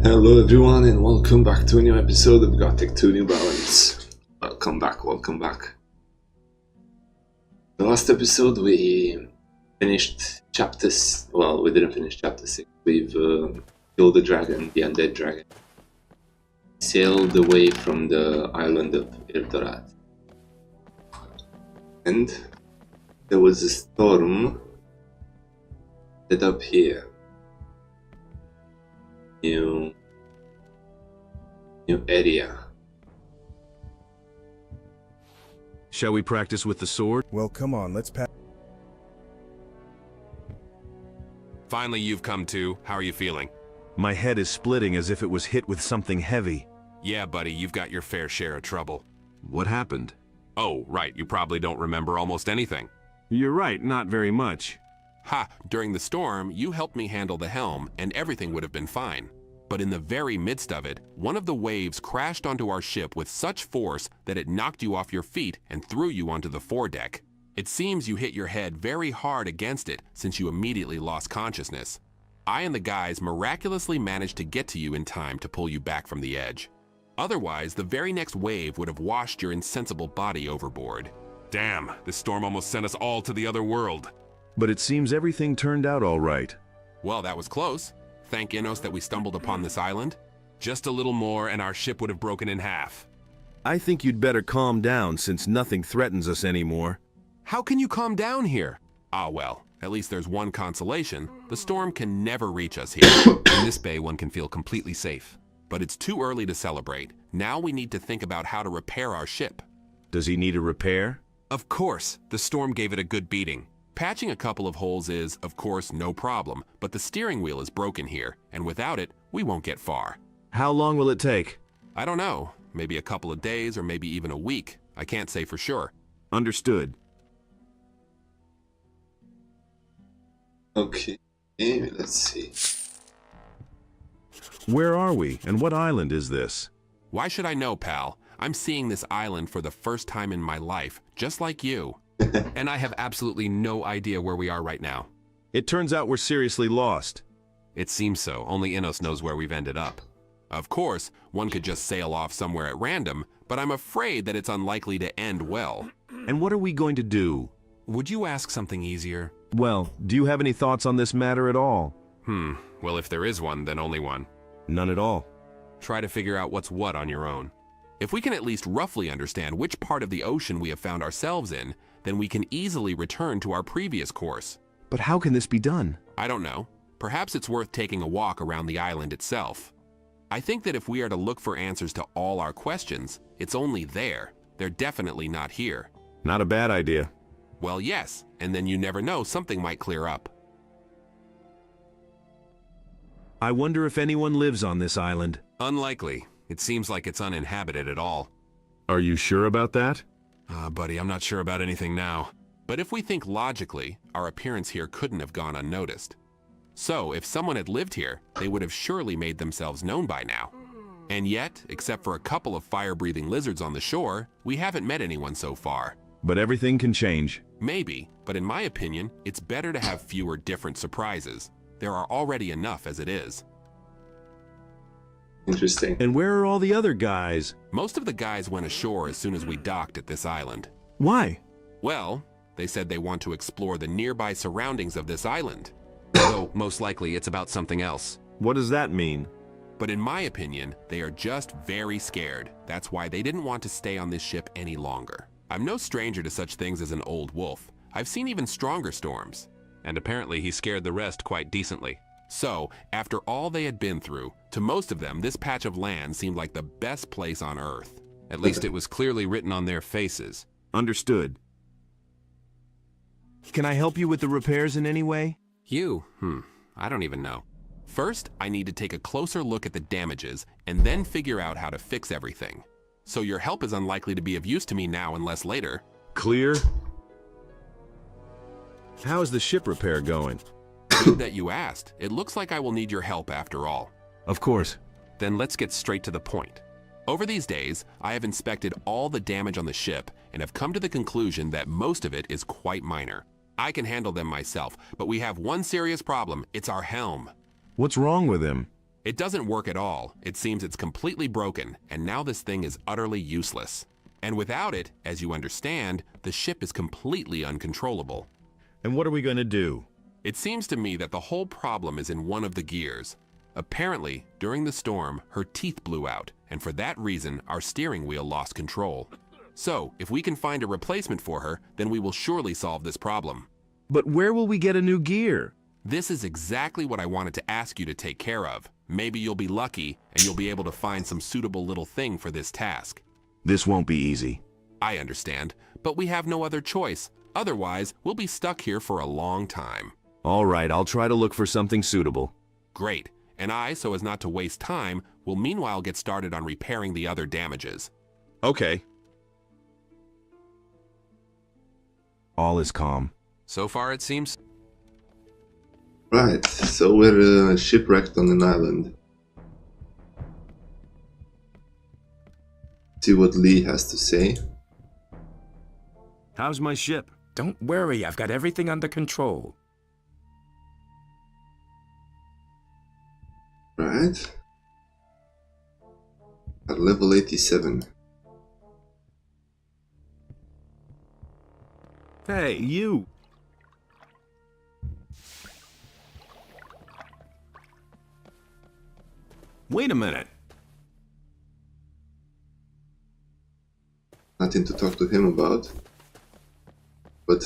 Hello everyone and welcome back to a new episode of Gothic 2 New Balance. Welcome back. The last episode we finished chapters, well, we didn't finish chapter 6. We've killed the dragon, the undead dragon. Sailed away from the island of Irdorat. And there was a storm set up here. New area. Shall we practice with the sword? Well, come on, let's pass. Finally, you've come to. How are you feeling? My head is splitting as if it was hit with something heavy. Yeah, buddy, you've got your fair share of trouble. What happened? Oh, right, you probably don't remember almost anything. You're right, not very much. Ha, during the storm, you helped me handle the helm, and everything would have been fine. But in the very midst of it, one of the waves crashed onto our ship with such force that it knocked you off your feet and threw you onto the foredeck. It seems you hit your head very hard against it since you immediately lost consciousness. I and the guys miraculously managed to get to you in time to pull you back from the edge. Otherwise, the very next wave would have washed your insensible body overboard. Damn, this storm almost sent us all to the other world. But it seems everything turned out all right. Well, that was close. Thank Innos that we stumbled upon this island. Just a little more and our ship would have broken in half. I think you'd better calm down since nothing threatens us anymore. How can you calm down here? Ah well, at least there's one consolation. The storm can never reach us here. In this bay one can feel completely safe. But it's too early to celebrate. Now we need to think about how to repair our ship. Does he need a repair? Of course, the storm gave it a good beating. Patching a couple of holes is, of course, no problem, but the steering wheel is broken here, and without it, we won't get far. How long will it take? I don't know. Maybe a couple of days or maybe even a week. I can't say for sure. Understood. Okay, let's see. Where are we, and what island is this? Why should I know, pal? I'm seeing this island for the first time in my life, just like you. And I have absolutely no idea where we are right now. It turns out we're seriously lost. It seems so. Only Innos knows where we've ended up. Of course, one could just sail off somewhere at random, but I'm afraid that it's unlikely to end well. And what are we going to do? Would you ask something easier? Well, do you have any thoughts on this matter at all? Well, if there is one, then only one. None at all. Try to figure out what's what on your own. If we can at least roughly understand which part of the ocean we have found ourselves in, then we can easily return to our previous course. But how can this be done? I don't know. Perhaps it's worth taking a walk around the island itself. I think that if we are to look for answers to all our questions, it's only there. They're definitely not here. Not a bad idea. Well, yes, and then you never know, something might clear up. I wonder if anyone lives on this island. Unlikely. It seems like it's uninhabited at all. Are you sure about that? Buddy, I'm not sure about anything now. But if we think logically, our appearance here couldn't have gone unnoticed. So, if someone had lived here, they would have surely made themselves known by now. And yet, except for a couple of fire-breathing lizards on the shore, we haven't met anyone so far. But everything can change. Maybe, but in my opinion, it's better to have fewer different surprises. There are already enough as it is. Interesting. And where are all the other guys? Most of the guys went ashore as soon as we docked at this island. Why? Well, they said they want to explore the nearby surroundings of this island. Though most likely it's about something else. What does that mean? But in my opinion, they are just very scared. That's why they didn't want to stay on this ship any longer. I'm no stranger to such things as an old wolf. I've seen even stronger storms. And apparently he scared the rest quite decently. So, after all they had been through, to most of them, this patch of land seemed like the best place on Earth. At least it was clearly written on their faces. Understood. Can I help you with the repairs in any way? You? I don't even know. First, I need to take a closer look at the damages and then figure out how to fix everything. So your help is unlikely to be of use to me now unless later. Clear. How's the ship repair going? Good that you asked. It looks like I will need your help after all. Of course. Then let's get straight to the point. Over these days, I have inspected all the damage on the ship and have come to the conclusion that most of it is quite minor. I can handle them myself, but we have one serious problem. It's our helm. What's wrong with him? It doesn't work at all. It seems it's completely broken, and now this thing is utterly useless. And without it, as you understand, the ship is completely uncontrollable. And what are we going to do? It seems to me that the whole problem is in one of the gears. Apparently, during the storm, her teeth blew out, and for that reason, our steering wheel lost control. So, if we can find a replacement for her, then we will surely solve this problem. But where will we get a new gear? This is exactly what I wanted to ask you to take care of. Maybe you'll be lucky, and you'll be able to find some suitable little thing for this task. This won't be easy. I understand, but we have no other choice. Otherwise, we'll be stuck here for a long time. All right, I'll try to look for something suitable. Great. And I, so as not to waste time, will meanwhile get started on repairing the other damages. Okay. All is calm. So far, it seems. Right, so we're shipwrecked on an island. See what Lee has to say. How's my ship? Don't worry, I've got everything under control. Right. At level 87. Hey, you! Wait a minute. Nothing to talk to him about. But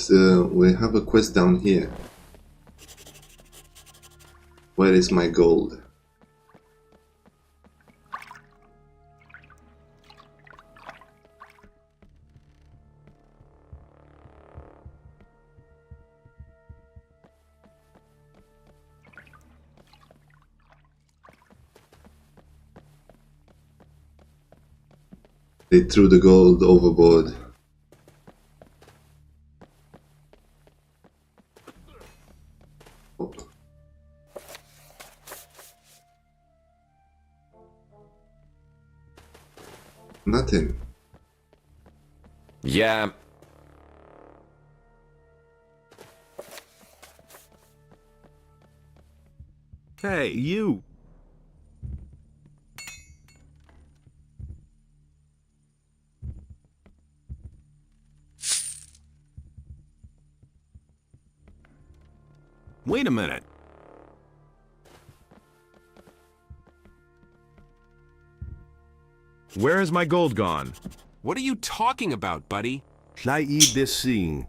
we have a quest down here. Where is my gold? They threw the gold overboard. Oh. Nothing. Yeah. Hey, you! Wait a minute. Where has my gold gone? What are you talking about, buddy? Shaid this scene.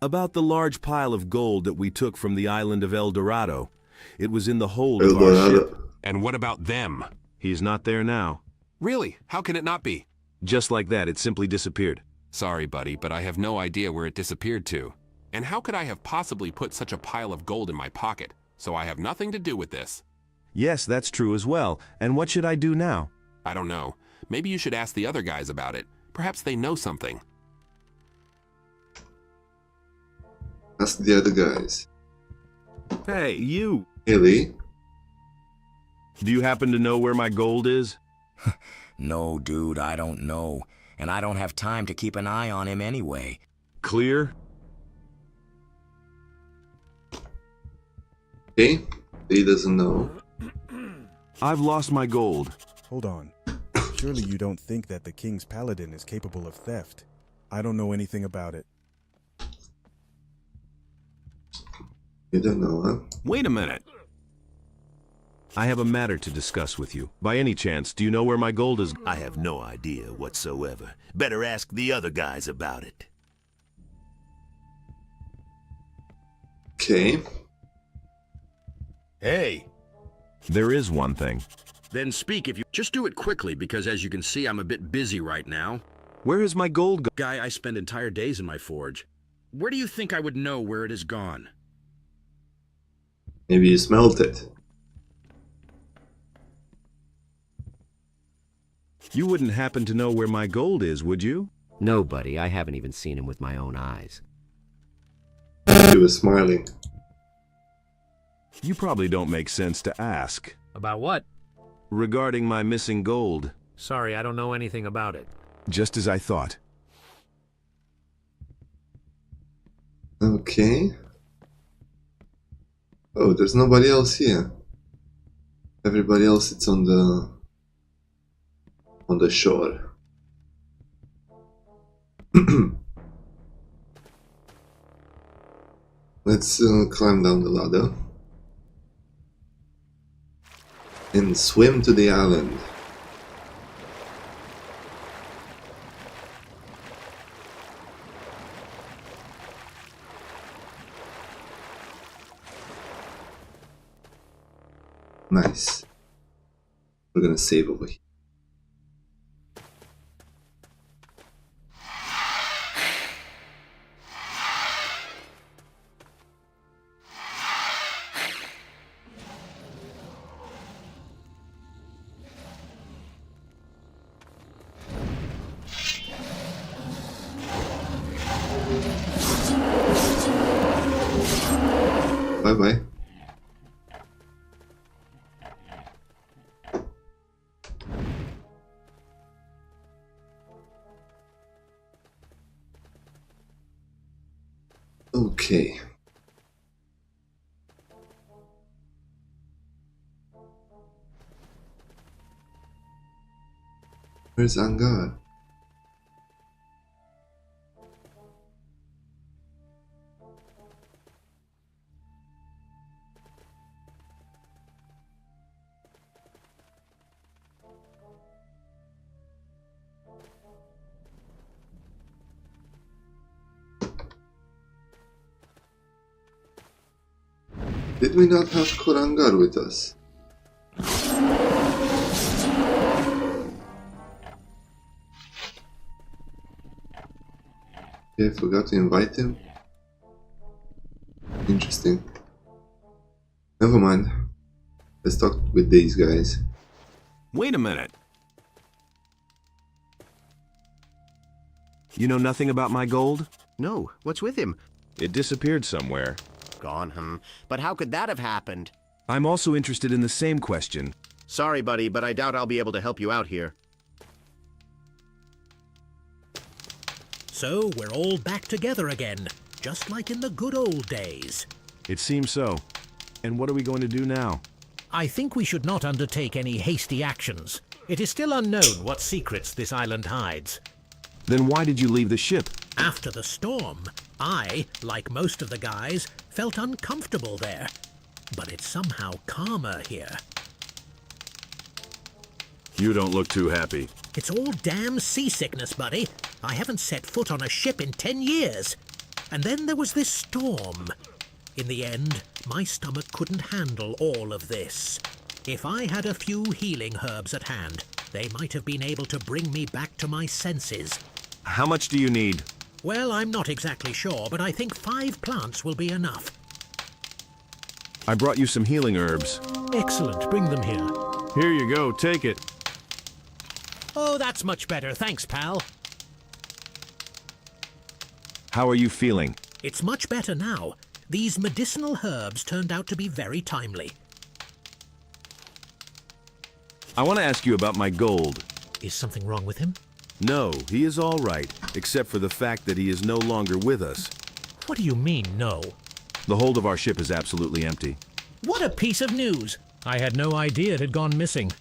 About the large pile of gold that we took from the island of El Dorado. It was in the hold of our ship. And what about them? He's not there now. Really? How can it not be? Just like that, it simply disappeared. Sorry, buddy, but I have no idea where it disappeared to. And how could I have possibly put such a pile of gold in my pocket? So I have nothing to do with this. Yes, that's true as well. And what should I do now? I don't know. Maybe you should ask the other guys about it. Perhaps they know something. Ask the other guys. Hey, you! Hey Lee. Do you happen to know where my gold is? No, dude, I don't know. And I don't have time to keep an eye on him anyway. Clear? Okay, Lee doesn't know. I've lost my gold. Hold on. Surely you don't think that the King's Paladin is capable of theft? I don't know anything about it. You don't know, huh? Wait a minute. I have a matter to discuss with you. By any chance, do you know where my gold is? I have no idea whatsoever. Better ask the other guys about it. Okay. Hey, There is one thing. then speak if you... Just do it quickly, because as you can see, I'm a bit busy right now. Where is my gold gone? Guy, I spend entire days in my forge. Where do you think I would know where it is gone? Maybe you smelt it. You wouldn't happen to know where my gold is, would you? No, buddy, I haven't even seen him with my own eyes. He was smiling. You probably don't make sense to ask. About what? Regarding my missing gold. Sorry, I don't know anything about it. Just as I thought. Okay. Oh, there's nobody else here. Everybody else, it's on the shore. Let's climb down the ladder and swim to the island. Nice. We're gonna save over here. Bye bye. Okay. Where's Angar? Did we not have Korangar with us? Okay, I forgot to invite him. Interesting. Never mind. Let's talk with these guys. Wait a minute. You know nothing about my gold? No, what's with him? It disappeared somewhere. Gone, But how could that have happened? I'm also interested in the same question. Sorry, buddy, but I doubt I'll be able to help you out here. So we're all back together again, just like in the good old days. It seems so. And what are we going to do now? I think we should not undertake any hasty actions. It is still unknown what secrets this island hides. Then why did you leave the ship? After the storm, I, like most of the guys, felt uncomfortable there. But it's somehow calmer here. You don't look too happy. It's all damn seasickness, buddy. I haven't set foot on a ship in 10 years. And then there was this storm. In the end, my stomach couldn't handle all of this. If I had a few healing herbs at hand, they might have been able to bring me back to my senses. How much do you need? Well, I'm not exactly sure, but I think 5 plants will be enough. I brought you some healing herbs. Excellent, bring them here. Here you go, take it. Oh, that's much better, thanks, pal. How are you feeling? It's much better now. These medicinal herbs turned out to be very timely. I want to ask you about my gold. Is something wrong with him? No, he is all right, except for the fact that he is no longer with us. What do you mean, no? The hold of our ship is absolutely empty. What a piece of news! I had no idea it had gone missing.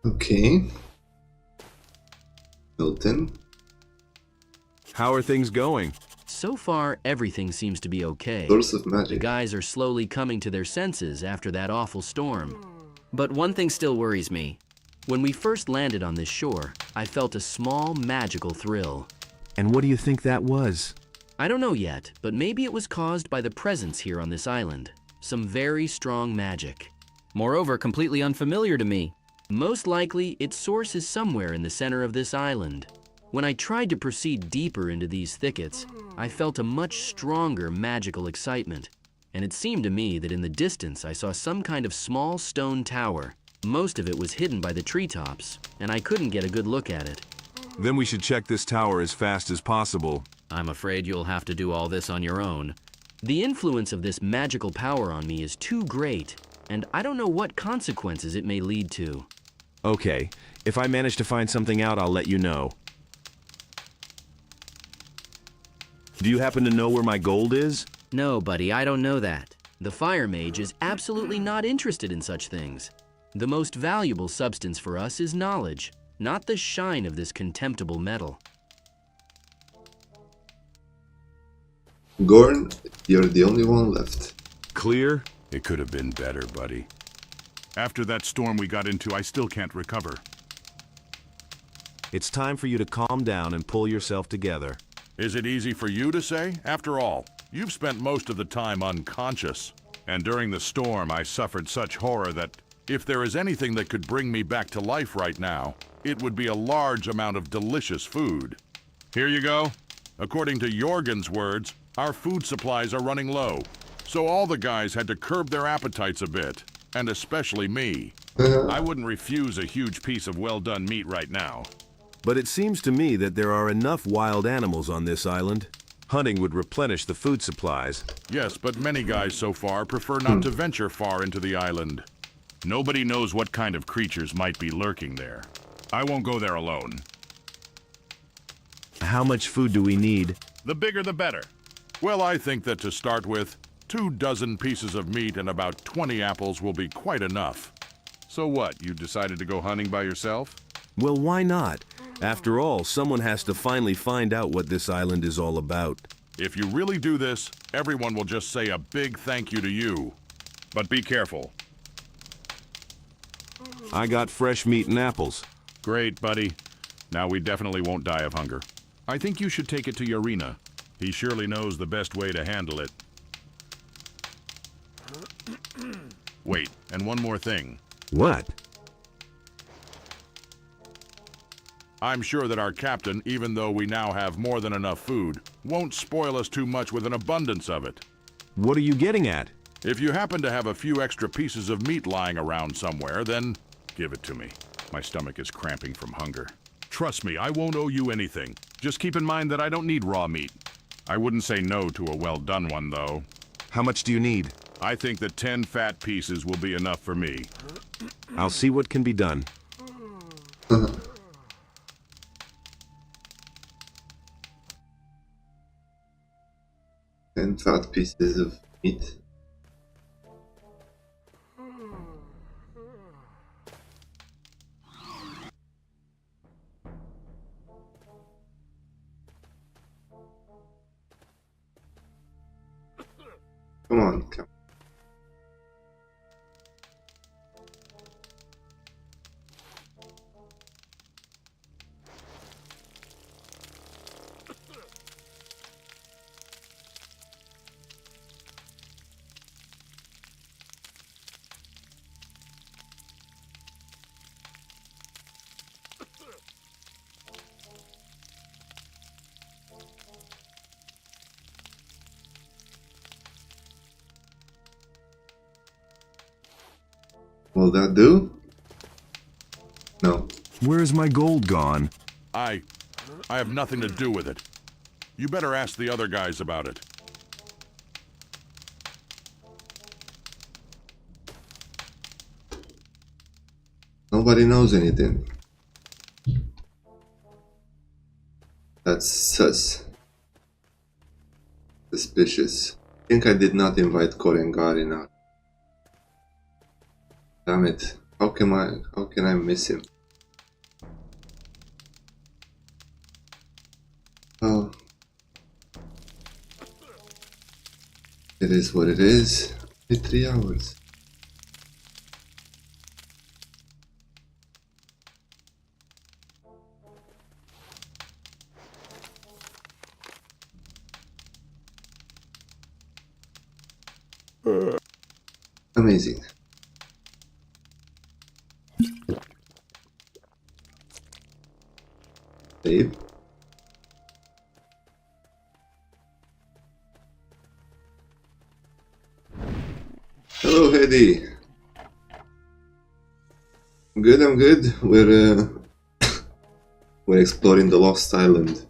Okay. Milton. How are things going? So far, everything seems to be okay. Source of The magic. guys are slowly coming to their senses after that awful storm. But one thing still worries me. When we first landed on this shore, I felt a small magical thrill. And what do you think that was? I don't know yet, but maybe it was caused by the presence here on this island. Some very strong magic. Moreover, completely unfamiliar to me. Most likely, its source is somewhere in the center of this island. When I tried to proceed deeper into these thickets, I felt a much stronger magical excitement. And it seemed to me that in the distance I saw some kind of small stone tower. Most of it was hidden by the treetops, and I couldn't get a good look at it. Then we should check this tower as fast as possible. I'm afraid you'll have to do all this on your own. The influence of this magical power on me is too great, and I don't know what consequences it may lead to. Okay, if I manage to find something out, I'll let you know. Do you happen to know where my gold is? No, buddy, I don't know that. The fire mage is absolutely not interested in such things. The most valuable substance for us is knowledge, not the shine of this contemptible metal. Gorn, you're the only one left. Clear? It could have been better, buddy. After that storm we got into, I still can't recover. It's time for you to calm down and pull yourself together. Is it easy for you to say? After all, you've spent most of the time unconscious. And during the storm, I suffered such horror that if there is anything that could bring me back to life right now, it would be a large amount of delicious food. Here you go. According to Jorgen's words, our food supplies are running low. So all the guys had to curb their appetites a bit, and especially me. I wouldn't refuse a huge piece of well-done meat right now. But it seems to me that there are enough wild animals on this island. Hunting would replenish the food supplies. Yes, but many guys so far prefer not to venture far into the island. Nobody knows what kind of creatures might be lurking there. I won't go there alone. How much food do we need? The bigger the better. Well, I think that to start with, 24 pieces of meat and about 20 apples will be quite enough. So what, you decided to go hunting by yourself? Well, why not? After all, someone has to finally find out what this island is all about. If you really do this, everyone will just say a big thank you to you. But be careful. I got fresh meat and apples. Great, buddy. Now we definitely won't die of hunger. I think you should take it to Yorina. He surely knows the best way to handle it. Wait, and one more thing. What? I'm sure that our captain, even though we now have more than enough food, won't spoil us too much with an abundance of it. What are you getting at? If you happen to have a few extra pieces of meat lying around somewhere, then give it to me. My stomach is cramping from hunger. Trust me, I won't owe you anything. Just keep in mind that I don't need raw meat. I wouldn't say no to a well-done one, though. How much do you need? I think that 10 fat pieces will be enough for me. I'll see what can be done. 10 fat pieces of meat. Come on, come. Will that do? No. Where is my gold gone? I have nothing to do with it. You better ask the other guys about it. Nobody knows anything. That's suspicious. I think I did not invite Korengari now. Damn it. How can I miss him? Oh. It is what it is. Only 3 hours. Amazing. Save. Hello, Hedy. I'm good. We're exploring the Lost Island.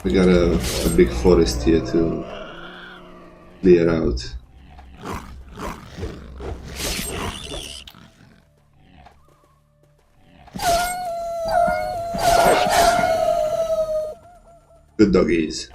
We got a big forest here to clear out. Good doggies.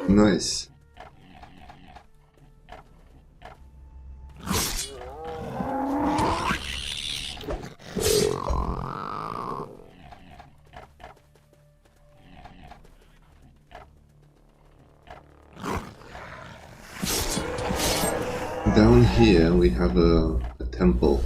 Nice. Down here we have a temple.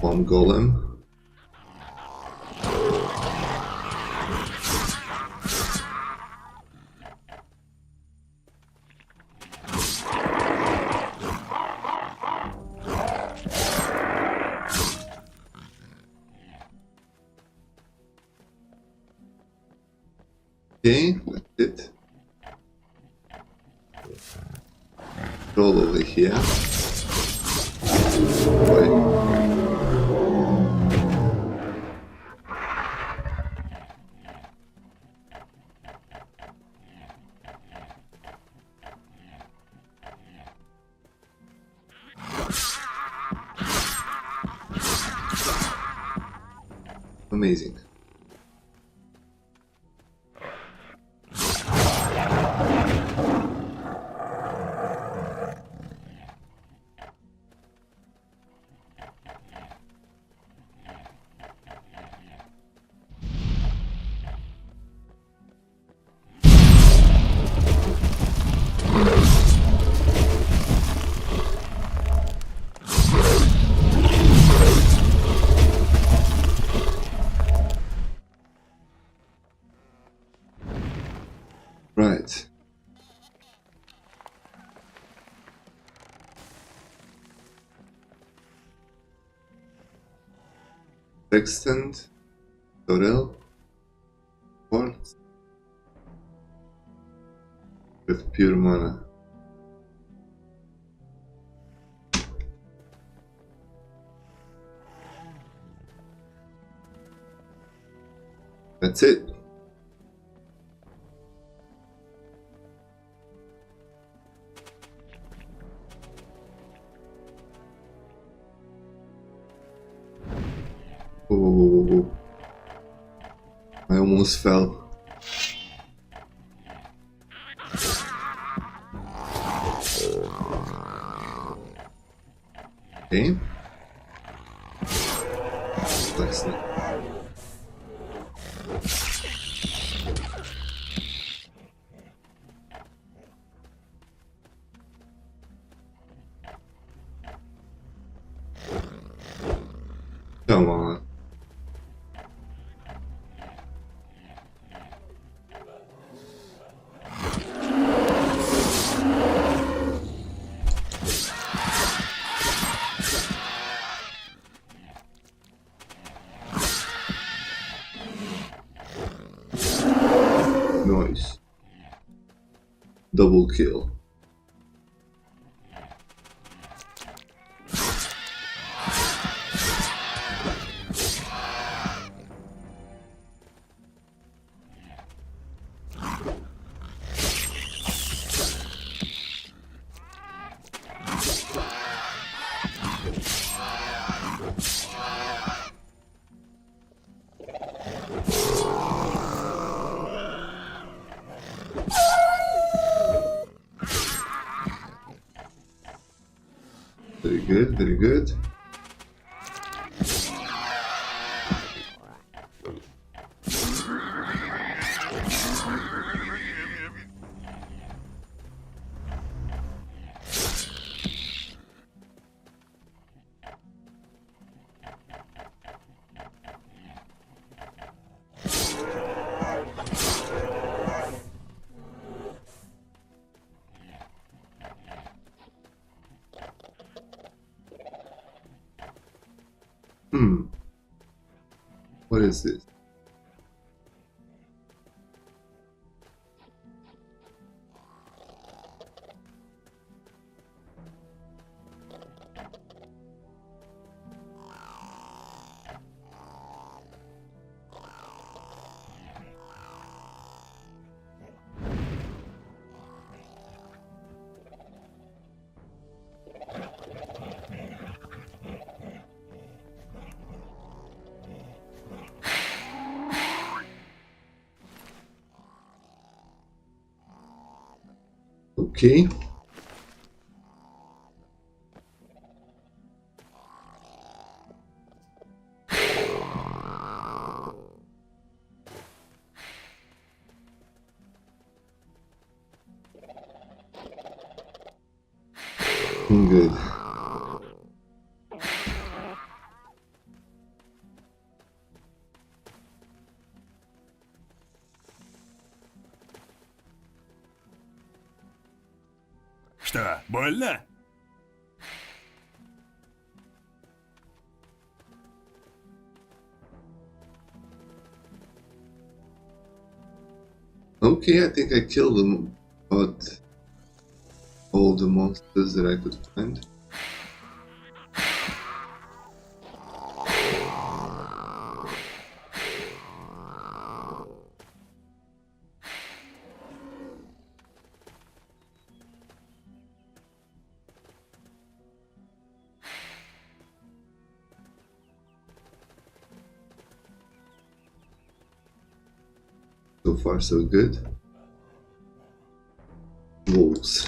One golem. Okay, that's it. Roll over here. Right. Amazing. Right. Sextant, Dorel, Quartz, with pure mana. That's it. Oh, I almost fell. Okay. Let's not. Come on. Nice. Double kill. Very good, very good. What is this? Okay. Good. Что, больно? Okay, I think I killed them, but all the monsters that I could find. So far, so good. Wolves.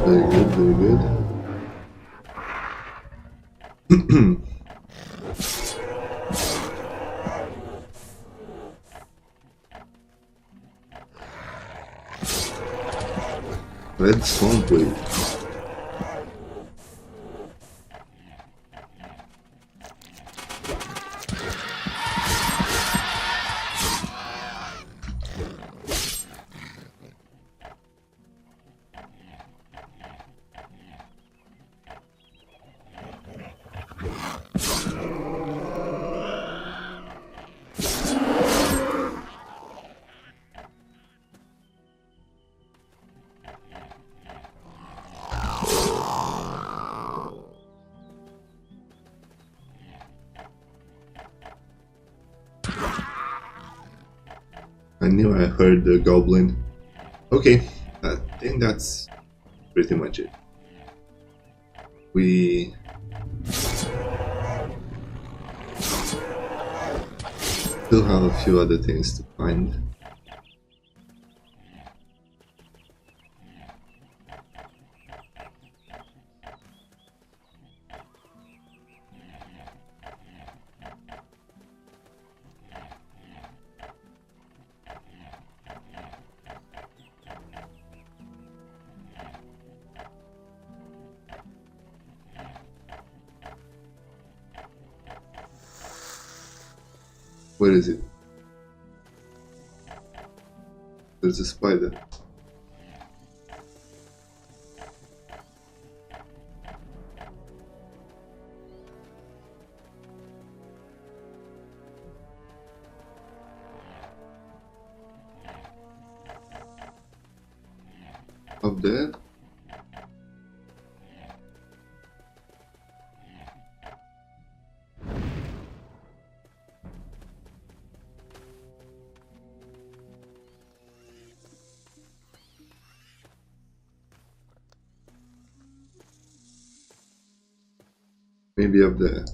Very good, very good. Red Swamp Wave. I knew I heard the goblin. Okay, I think that's pretty much it. We still have a few other things to find. Where is it? There's a spider. Up there? Maybe up there.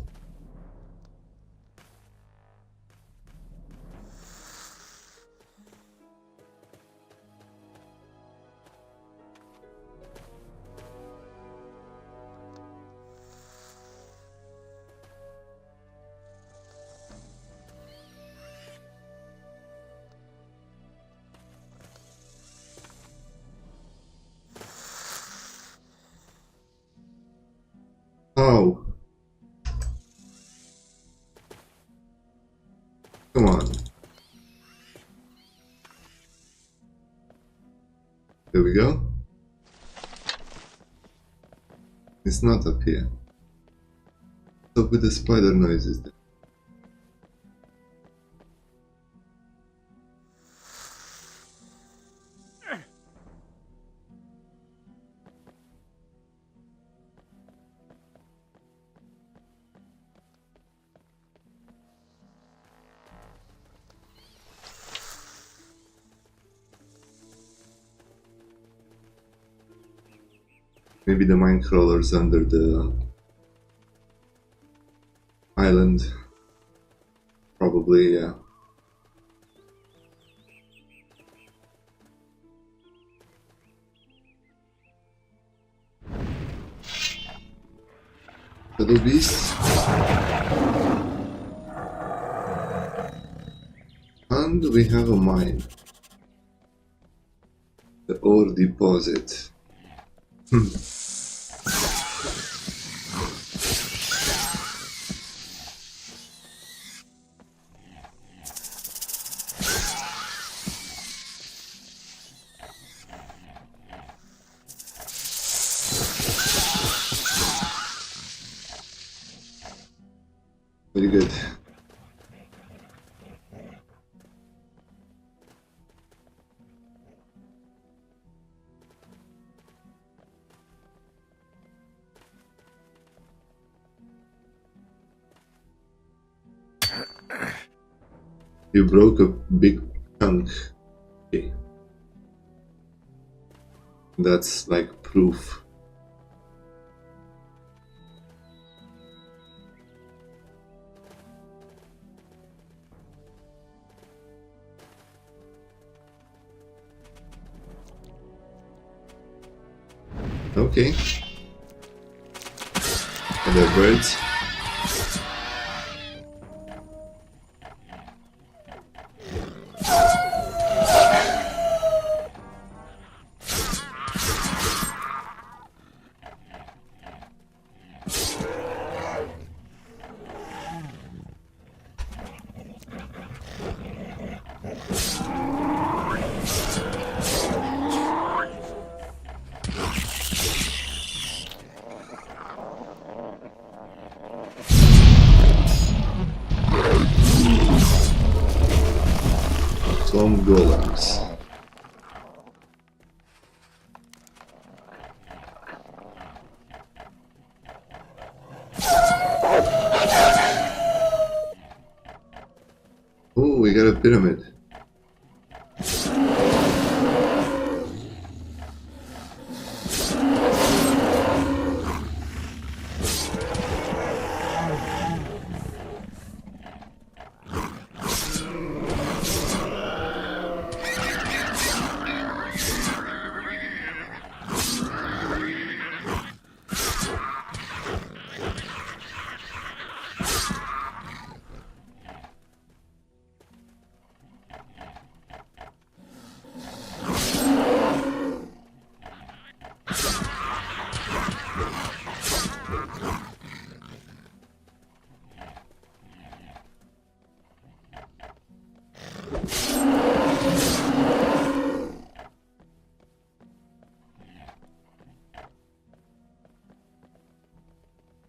Oh. Come on. There we go. It's not up here. What's up with the spider noises then? Maybe the mine crawlers under the island. Probably, yeah. Little beast. And we have a mine. The ore deposit. Very good. You broke a big chunk. Okay. That's like proof. Okay. And the birds. Some golems. Oh, we got a pyramid.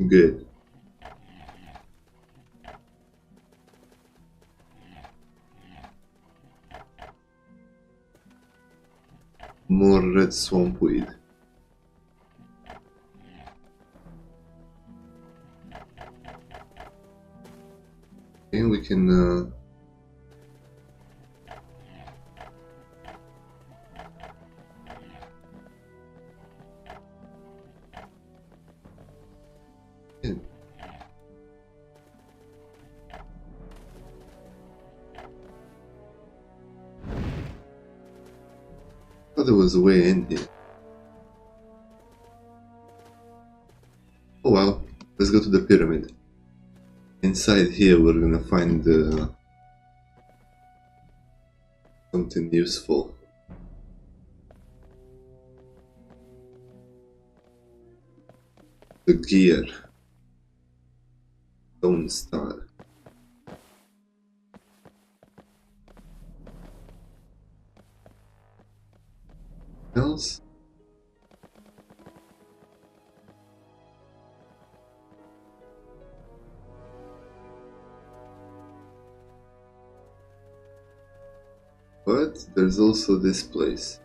Good. More red swampweed. And we can thought there was a way in here. Oh well, let's go to the pyramid. Inside here we're gonna find something useful. The gear. Stone star. Else? But there's also this place.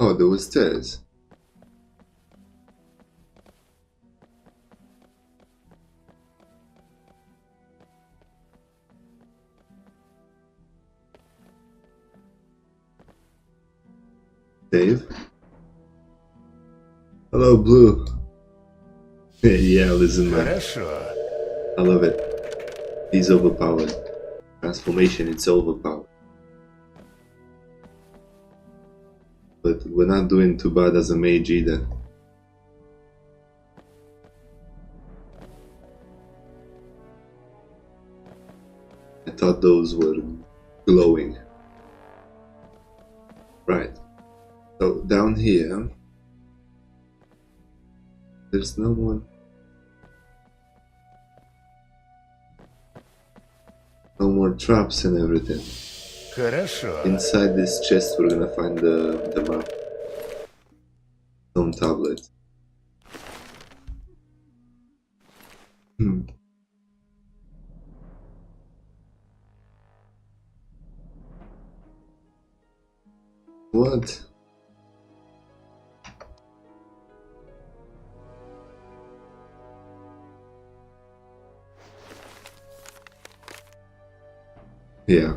Oh, there was stairs. Dave? Hello, Blue. Yeah, listen, man. I love it. He's overpowered. Transformation, it's overpowered. But we're not doing too bad as a mage either. I thought those were glowing. Right. So down here, there's no one. No more traps and everything. Inside this chest we're gonna find the map. Stone tablet. What? Yeah.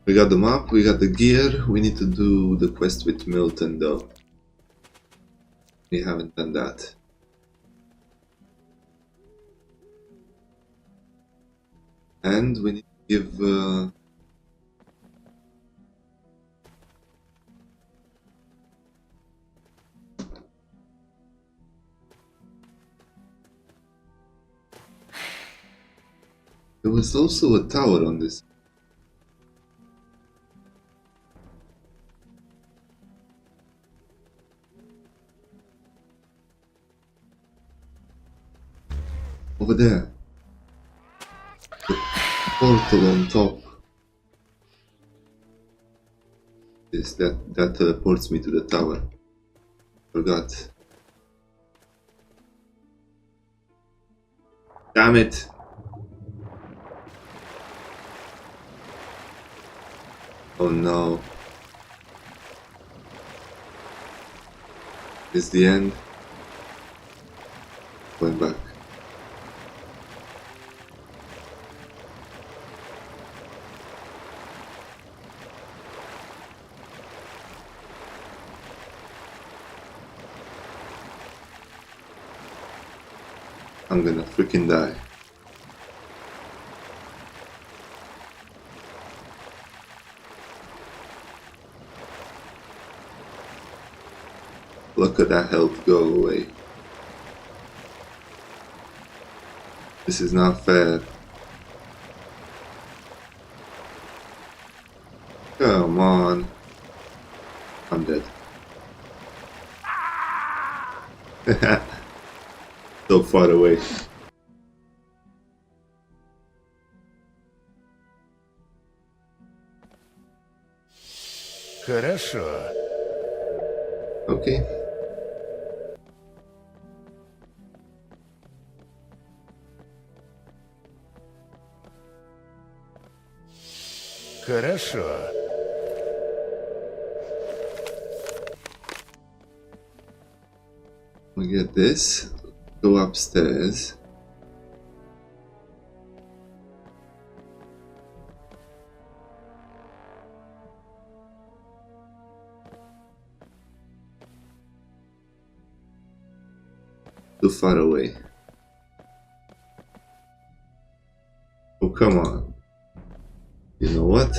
We got the map, we got the gear, we need to do the quest with Milton though. We haven't done that. And we need to give there was also a tower on this. Over there. The portal on top. Is that teleports me to the tower. Forgot. Damn it. Oh no. Is the end? Going back. I'm gonna freaking die. Look at that health go away. This is not fair. Come on. I'm dead. So far away. Okay. Хорошо. We get this. Go upstairs. Too far away. Oh, come on. You know what?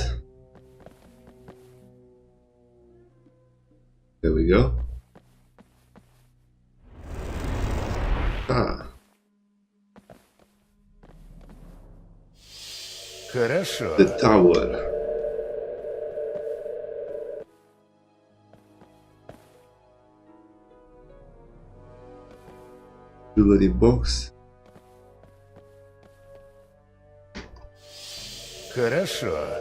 There we go. Ah. Хорошо. The tower. Jewelry box. Хорошо.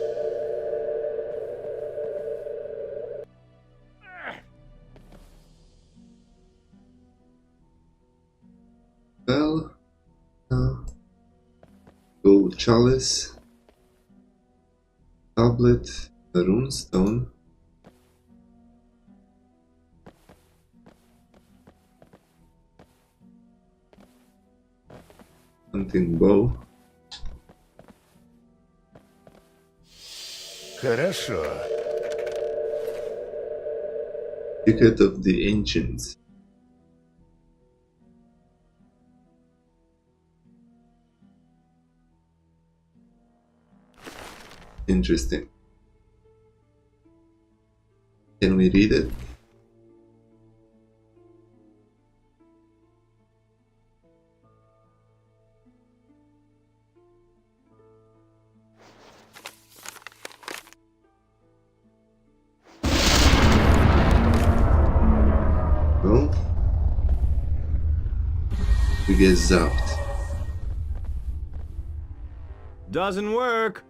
Well, gold chalice, tablet, a runestone, hunting bow, Хорошо. ticket of the ancients. Interesting. Can we read it? No? We get zapped. Doesn't work.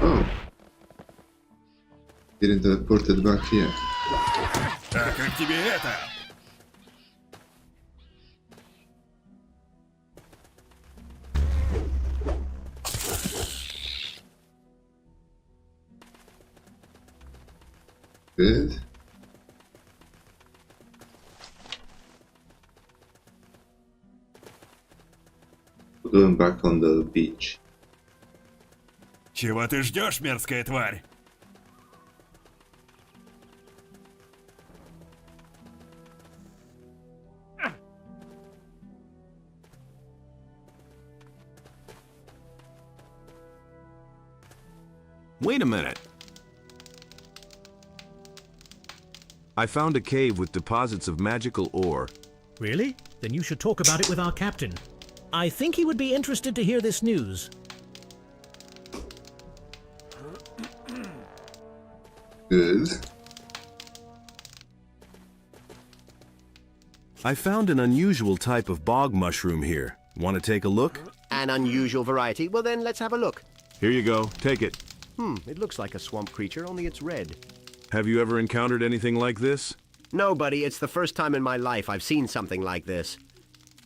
Oh. Getting teleported back here. А как тебе это? Good. We're going back on the beach. Чего ты ждешь, мерзкая тварь? Wait a minute. I found a cave with deposits of magical ore. Really? Then you should talk about it with our captain. I think he would be interested to hear this news. Good. I found an unusual type of bog mushroom here. Want to take a look? An unusual variety? Well then, let's have a look. Here you go. Take it. It looks like a swamp creature, only it's red. Have you ever encountered anything like this? No, buddy, it's the first time in my life I've seen something like this.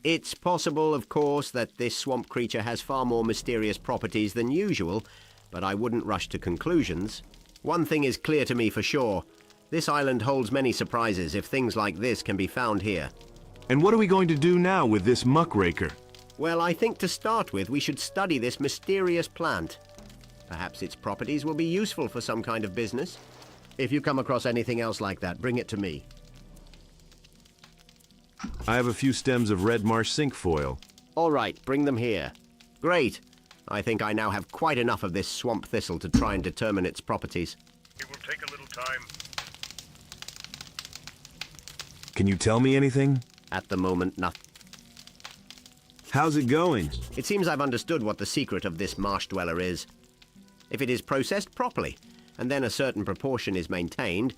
It's possible, of course, that this swamp creature has far more mysterious properties than usual, but I wouldn't rush to conclusions. One thing is clear to me for sure. This island holds many surprises if things like this can be found here. And what are we going to do now with this muckraker? Well, I think to start with, we should study this mysterious plant. Perhaps its properties will be useful for some kind of business. If you come across anything else like that, bring it to me. I have a few stems of red marsh cinquefoil. All right, bring them here. Great. I think I now have quite enough of this swamp thistle to try and determine its properties. It will take a little time. Can you tell me anything? At the moment, nothing. How's it going? It seems I've understood what the secret of this marsh dweller is. If it is processed properly, and then a certain proportion is maintained,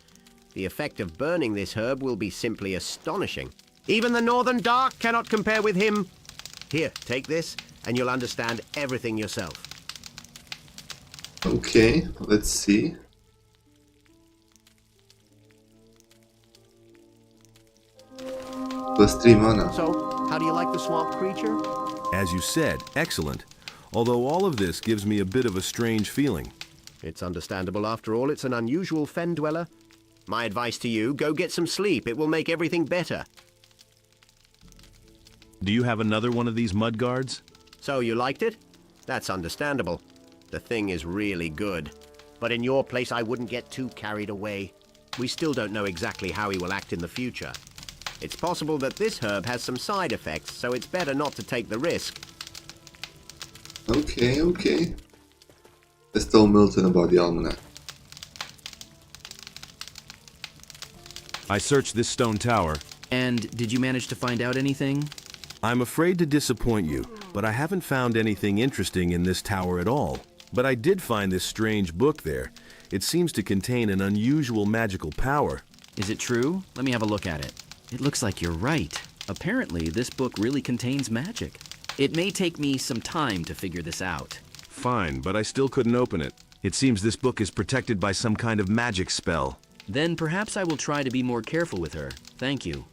the effect of burning this herb will be simply astonishing. Even the Northern Dark cannot compare with him. Here, take this, and you'll understand everything yourself. Okay, let's see. +3 mana. So, how do you like the swamp creature? As you said, excellent. Although all of this gives me a bit of a strange feeling. It's understandable after all. It's an unusual fen dweller. My advice to you, go get some sleep. It will make everything better. Do you have another one of these mud guards? So you liked it? That's understandable. The thing is really good. But in your place, I wouldn't get too carried away. We still don't know exactly how he will act in the future. It's possible that this herb has some side effects, so it's better not to take the risk. Okay, okay. Let's tell Milton about the almanac. I searched this stone tower. And did you manage to find out anything? I'm afraid to disappoint you, but I haven't found anything interesting in this tower at all. But I did find this strange book there. It seems to contain an unusual magical power. Is it true? Let me have a look at it. It looks like you're right. Apparently, this book really contains magic. It may take me some time to figure this out. Fine, but I still couldn't open it. It seems this book is protected by some kind of magic spell. Then perhaps I will try to be more careful with her. Thank you.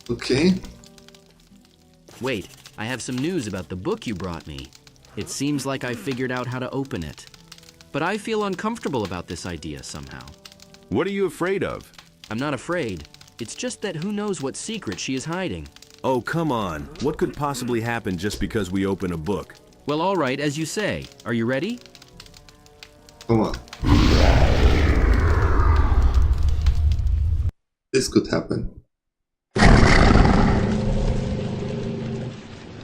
Okay. Wait, I have some news about the book you brought me. It seems like I figured out how to open it. But I feel uncomfortable about this idea somehow. What are you afraid of? I'm not afraid. It's just that who knows what secret she is hiding. Oh, come on. What could possibly happen just because we open a book? Well, all right, as you say. Are you ready? Come on. This could happen. I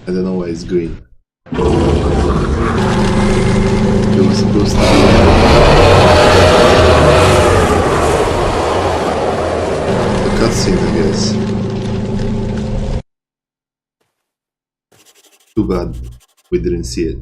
don't know why it's green. It was supposed to be a cutscene, I guess. Too bad we didn't see it.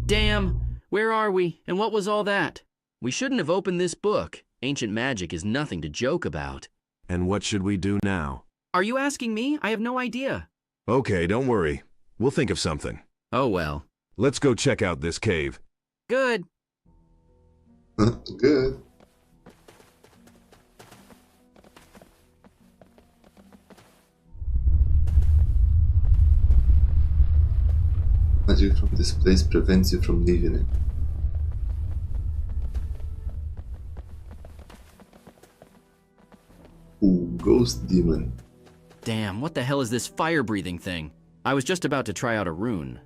Damn! Where are we? And what was all that? We shouldn't have opened this book. Ancient magic is nothing to joke about. And what should we do now? Are you asking me? I have no idea. Okay, don't worry. We'll think of something. Oh well. Let's go check out this cave. Good. Good. Magic from this place prevents you from leaving it. Ooh, ghost demon. Damn, what the hell is this fire-breathing thing? I was just about to try out a rune.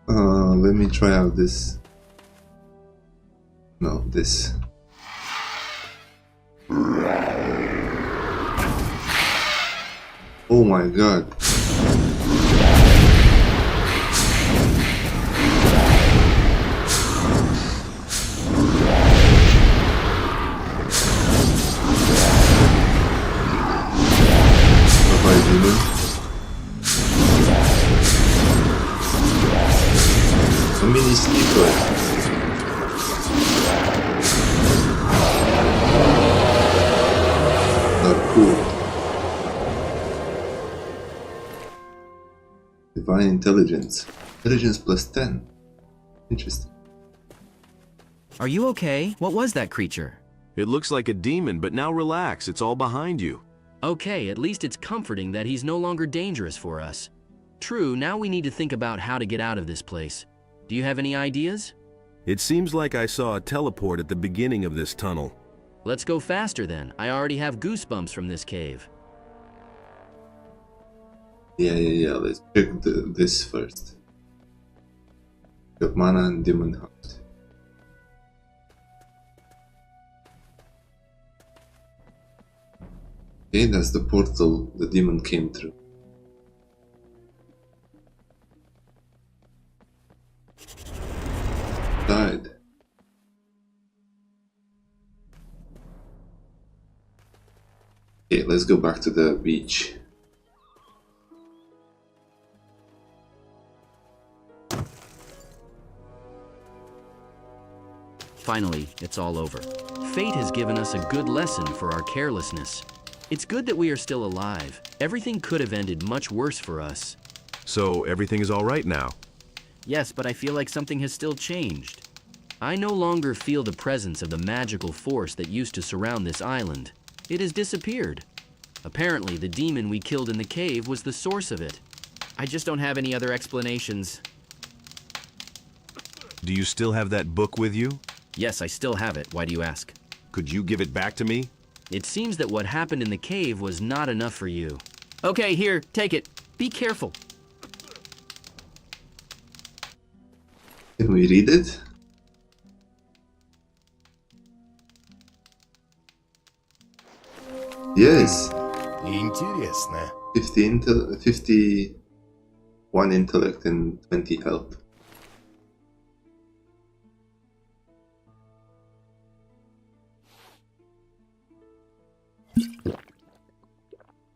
Let me try out this. No, this. Oh my god. Bye-bye, demon. A mini sleeper. Cool. Divine intelligence. Intelligence plus 10. Interesting. Are you okay? What was that creature? It looks like a demon, but now relax. It's all behind you. Okay, at least it's comforting that he's no longer dangerous for us. True, now we need to think about how to get out of this place. Do you have any ideas? It seems like I saw a teleport at the beginning of this tunnel. Let's go faster then. I already have goosebumps from this cave. Yeah. Let's check this first. Got mana and demon heart. Okay, that's the portal the demon came through. Died. Okay, let's go back to the beach. Finally, it's all over. Fate has given us a good lesson for our carelessness. It's good that we are still alive. Everything could have ended much worse for us. So everything is all right now? Yes, but I feel like something has still changed. I no longer feel the presence of the magical force that used to surround this island. It has disappeared. Apparently, the demon we killed in the cave was the source of it. I just don't have any other explanations. Do you still have that book with you? Yes, I still have it. Why do you ask? Could you give it back to me? It seems that what happened in the cave was not enough for you. Okay, here, take it. Be careful. Can we read it? Yes. Интересно. 51 intellect and 20 health.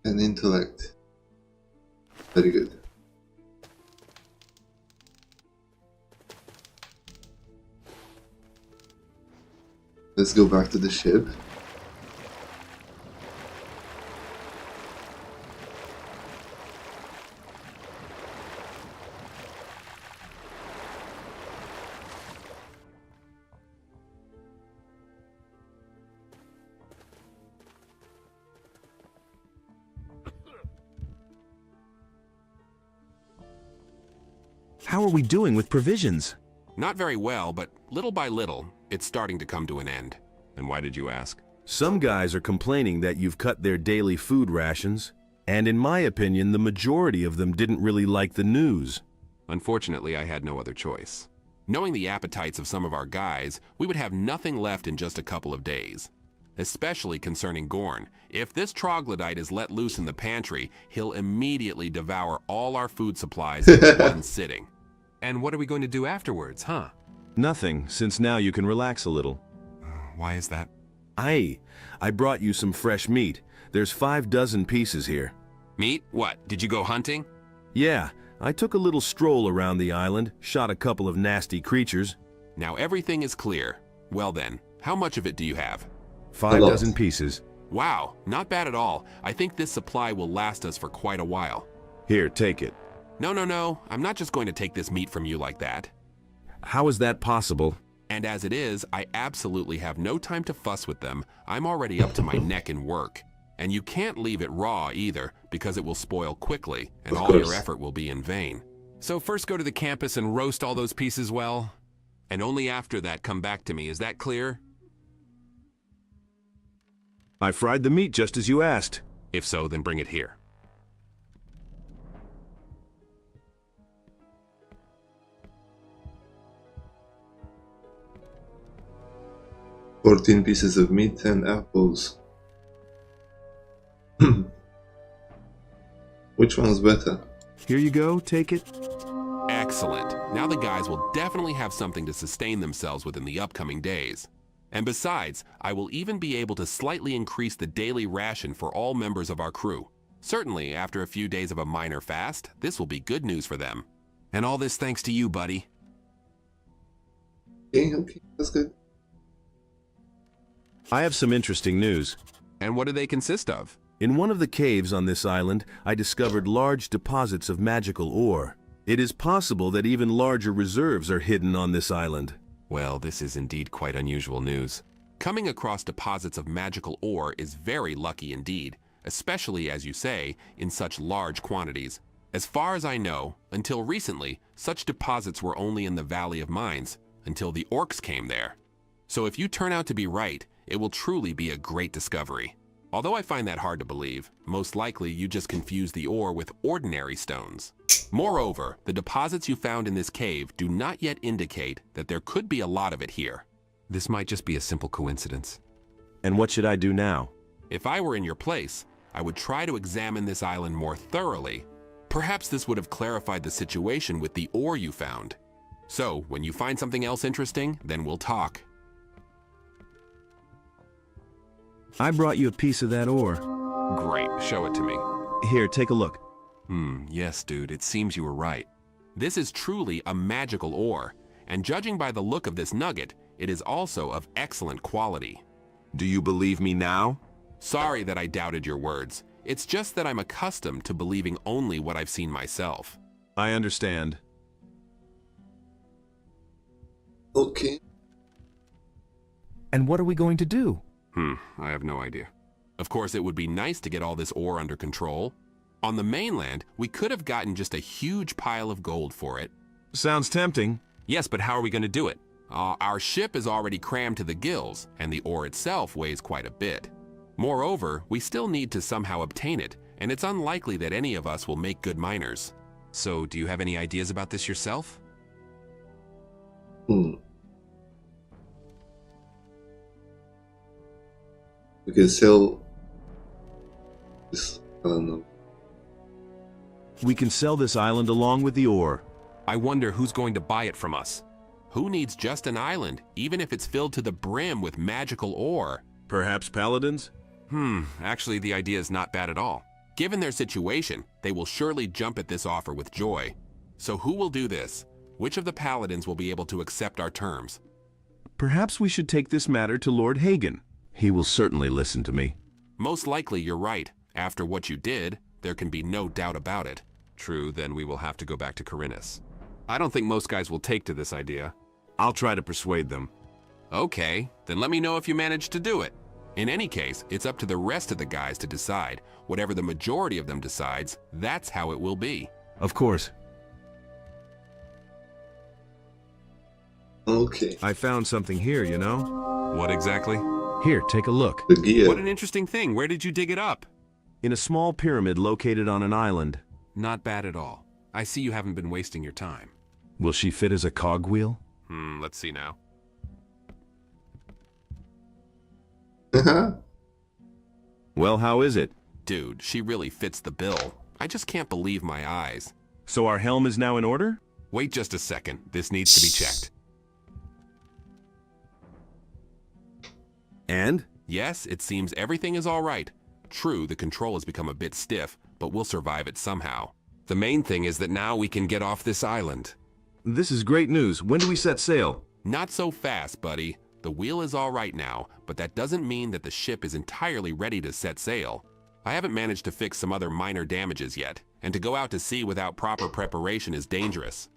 And intellect. Very good. Let's go back to the ship. How are we doing with provisions? Not very well, but little by little, it's starting to come to an end. And why did you ask? Some guys are complaining that you've cut their daily food rations, and in my opinion, the majority of them didn't really like the news. Unfortunately, I had no other choice. Knowing the appetites of some of our guys, we would have nothing left in just a couple of days. Especially concerning Gorn. If this troglodyte is let loose in the pantry, he'll immediately devour all our food supplies in one sitting. And what are we going to do afterwards, huh? Nothing, since now you can relax a little. Why is that? I brought you some fresh meat. There's 5 dozen pieces here. Meat? What, did you go hunting? Yeah, I took a little stroll around the island, shot a couple of nasty creatures. Now everything is clear. Well then, how much of it do you have? 5 dozen pieces. Wow, not bad at all. I think this supply will last us for quite a while. Here, take it. No, I'm not just going to take this meat from you like that. How is that possible? And as it is, I absolutely have no time to fuss with them. I'm already up to my neck in work. And you can't leave it raw either, because it will spoil quickly, and all your effort will be in vain. So first go to the campus and roast all those pieces well, and only after that come back to me. Is that clear? I fried the meat just as you asked. If so, then bring it here. $14 pieces of meat and apples. Which one's better? Here you go, take it. Excellent. Now the guys will definitely have something to sustain themselves with in the upcoming days. And besides, I will even be able to slightly increase the daily ration for all members of our crew. Certainly, after a few days of a minor fast, this will be good news for them. And all this thanks to you, buddy. Okay, that's good. I have some interesting news. And what do they consist of? In one of the caves on this island, I discovered large deposits of magical ore. It is possible that even larger reserves are hidden on this island. Well, this is indeed quite unusual news. Coming across deposits of magical ore is very lucky indeed, especially, as you say, in such large quantities. As far as I know, until recently, such deposits were only in the Valley of Mines, until the orcs came there. So if you turn out to be right, it will truly be a great discovery. Although I find that hard to believe, most likely you just confuse the ore with ordinary stones. Moreover, the deposits you found in this cave do not yet indicate that there could be a lot of it here. This might just be a simple coincidence. And what should I do now? If I were in your place, I would try to examine this island more thoroughly. Perhaps this would have clarified the situation with the ore you found. So, when you find something else interesting, then we'll talk. I brought you a piece of that ore. Great, show it to me. Here, take a look. Yes, dude, it seems you were right. This is truly a magical ore, and judging by the look of this nugget, it is also of excellent quality. Do you believe me now? Sorry that I doubted your words. It's just that I'm accustomed to believing only what I've seen myself. I understand. Okay. And what are we going to do? I have no idea. Of course, it would be nice to get all this ore under control. On the mainland, we could have gotten just a huge pile of gold for it. Sounds tempting. Yes, but how are we going to do it? Our ship is already crammed to the gills, and the ore itself weighs quite a bit. Moreover, we still need to somehow obtain it, and it's unlikely that any of us will make good miners. So, do you have any ideas about this yourself? We can sell this. I don't know. We can sell this island along with the ore. I wonder who's going to buy it from us. Who needs just an island, even if it's filled to the brim with magical ore? Perhaps paladins? Actually, the idea is not bad at all. Given their situation, they will surely jump at this offer with joy. So who will do this? Which of the paladins will be able to accept our terms? Perhaps we should take this matter to Lord Hagen. He will certainly listen to me. Most likely you're right. After what you did, there can be no doubt about it. True, then we will have to go back to Corinus. I don't think most guys will take to this idea. I'll try to persuade them. Okay, then let me know if you manage to do it. In any case, it's up to the rest of the guys to decide. Whatever the majority of them decides, that's how it will be. Of course. Okay. I found something here, you know? What exactly? Here, take a look. The gear. What an interesting thing. Where did you dig it up? In a small pyramid located on an island. Not bad at all. I see you haven't been wasting your time. Will she fit as a cogwheel? Let's see now. Well, how is it? Dude, she really fits the bill. I just can't believe my eyes. So our helm is now in order? Wait just a second. This needs to be checked. And? Yes, it seems everything is all right. True, the control has become a bit stiff, but we'll survive it somehow. The main thing is that now we can get off this island. This is great news. When do we set sail? Not so fast, buddy. The wheel is all right now, but that doesn't mean that the ship is entirely ready to set sail. I haven't managed to fix some other minor damages yet, and to go out to sea without proper preparation is dangerous.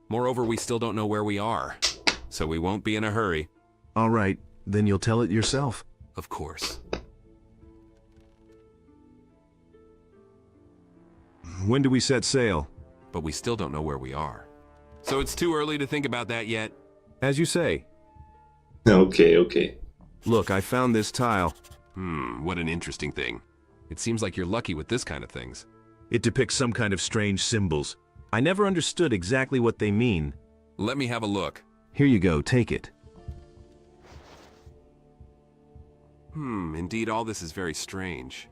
Moreover, we still don't know where we are, so we won't be in a hurry. All right, then you'll tell it yourself. Of course. When do we set sail? But we still don't know where we are. So it's too early to think about that yet? As you say. Okay. Look, I found this tile. What an interesting thing. It seems like you're lucky with this kind of things. It depicts some kind of strange symbols. I never understood exactly what they mean. Let me have a look. Here you go, take it. Indeed, all this is very strange.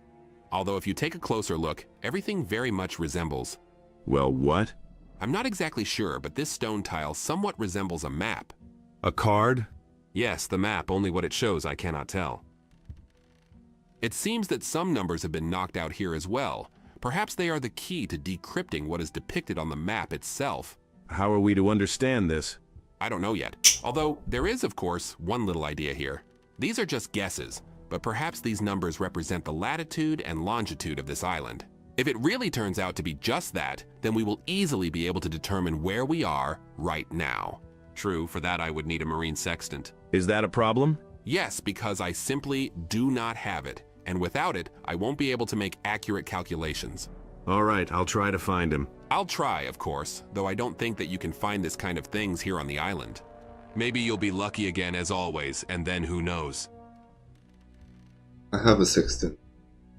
Although if you take a closer look, everything very much resembles. Well, what? I'm not exactly sure, but this stone tile somewhat resembles a map. A card? Yes, the map, only what it shows I cannot tell. It seems that some numbers have been knocked out here as well. Perhaps they are the key to decrypting what is depicted on the map itself. How are we to understand this? I don't know yet. Although, there is, of course, one little idea here. These are just guesses, but perhaps these numbers represent the latitude and longitude of this island. If it really turns out to be just that, then we will easily be able to determine where we are right now. True, for that I would need a marine sextant. Is that a problem? Yes, because I simply do not have it, and without it, I won't be able to make accurate calculations. All right, I'll try to find him. I'll try, of course, though I don't think that you can find this kind of things here on the island. Maybe you'll be lucky again as always, and then who knows? I have a sextant.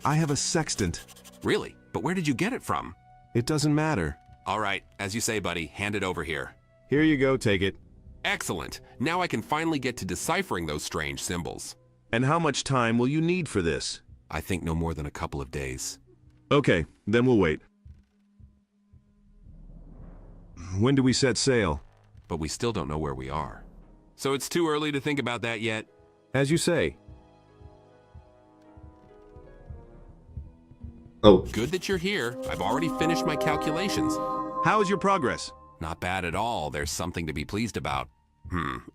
I have a sextant. Really? But where did you get it from? It doesn't matter. All right, as you say, buddy, hand it over here. Here you go, take it. Excellent. Now I can finally get to deciphering those strange symbols. And how much time will you need for this? I think no more than a couple of days. Okay, then we'll wait. When do we set sail? But we still don't know where we are. So it's too early to think about that yet? As you say. Oh. Good that you're here. I've already finished my calculations. How is your progress? Not bad at all. There's something to be pleased about.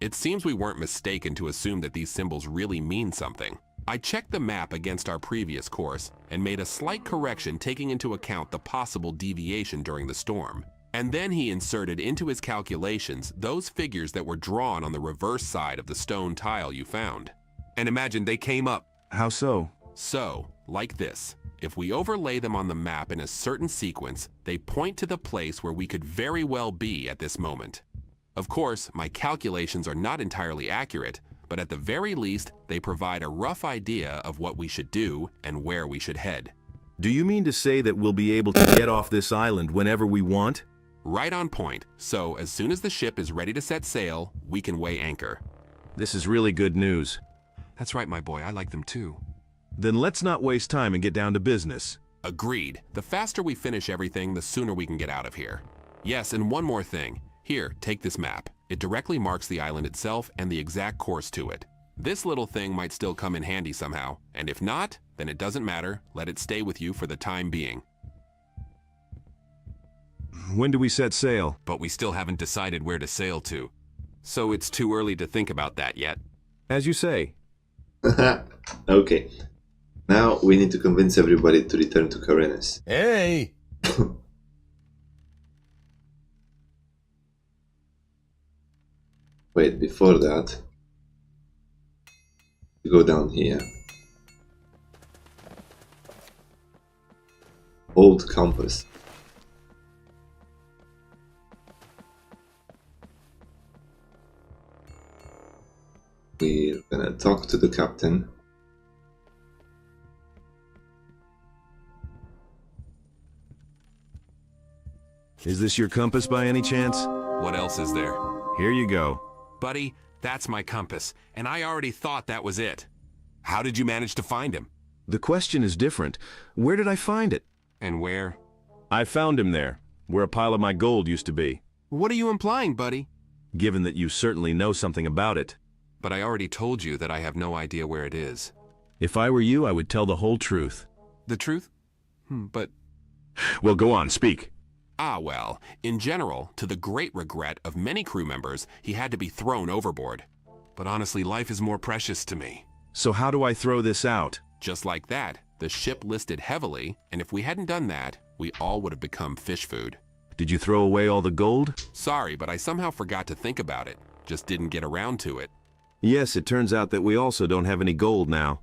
It seems we weren't mistaken to assume that these symbols really mean something. I checked the map against our previous course and made a slight correction taking into account the possible deviation during the storm. And then he inserted into his calculations those figures that were drawn on the reverse side of the stone tile you found. And imagine they came up. How so? So, like this. If we overlay them on the map in a certain sequence, they point to the place where we could very well be at this moment. Of course, my calculations are not entirely accurate, but at the very least, they provide a rough idea of what we should do and where we should head. Do you mean to say that we'll be able to get off this island whenever we want? Right on point. So, as soon as the ship is ready to set sail, we can weigh anchor. This is really good news. That's right, my boy. I like them too. Then let's not waste time and get down to business. Agreed. The faster we finish everything, the sooner we can get out of here. Yes, and one more thing. Here, take this map. It directly marks the island itself and the exact course to it. This little thing might still come in handy somehow, and if not, then it doesn't matter. Let it stay with you for the time being. When do we set sail? But we still haven't decided where to sail to. So it's too early to think about that yet. As you say. Okay. Now we need to convince everybody to return to Carenes. Hey! Wait, before that, go down here. Old compass. We're gonna talk to the captain. Is this your compass by any chance? What else is there? Here you go. Buddy, that's my compass, and I already thought that was it. How did you manage to find him? The question is different. Where did I find it? And where? I found him there, where a pile of my gold used to be. What are you implying, buddy? Given that you certainly know something about it. But I already told you that I have no idea where it is. If I were you, I would tell the whole truth. The truth? But... Well, go on, speak. Well, in general, to the great regret of many crew members, he had to be thrown overboard. But honestly, life is more precious to me. So how do I throw this out? Just like that, the ship listed heavily, and if we hadn't done that, we all would have become fish food. Did you throw away all the gold? Sorry, but I somehow forgot to think about it. Just didn't get around to it. Yes, it turns out that we also don't have any gold now.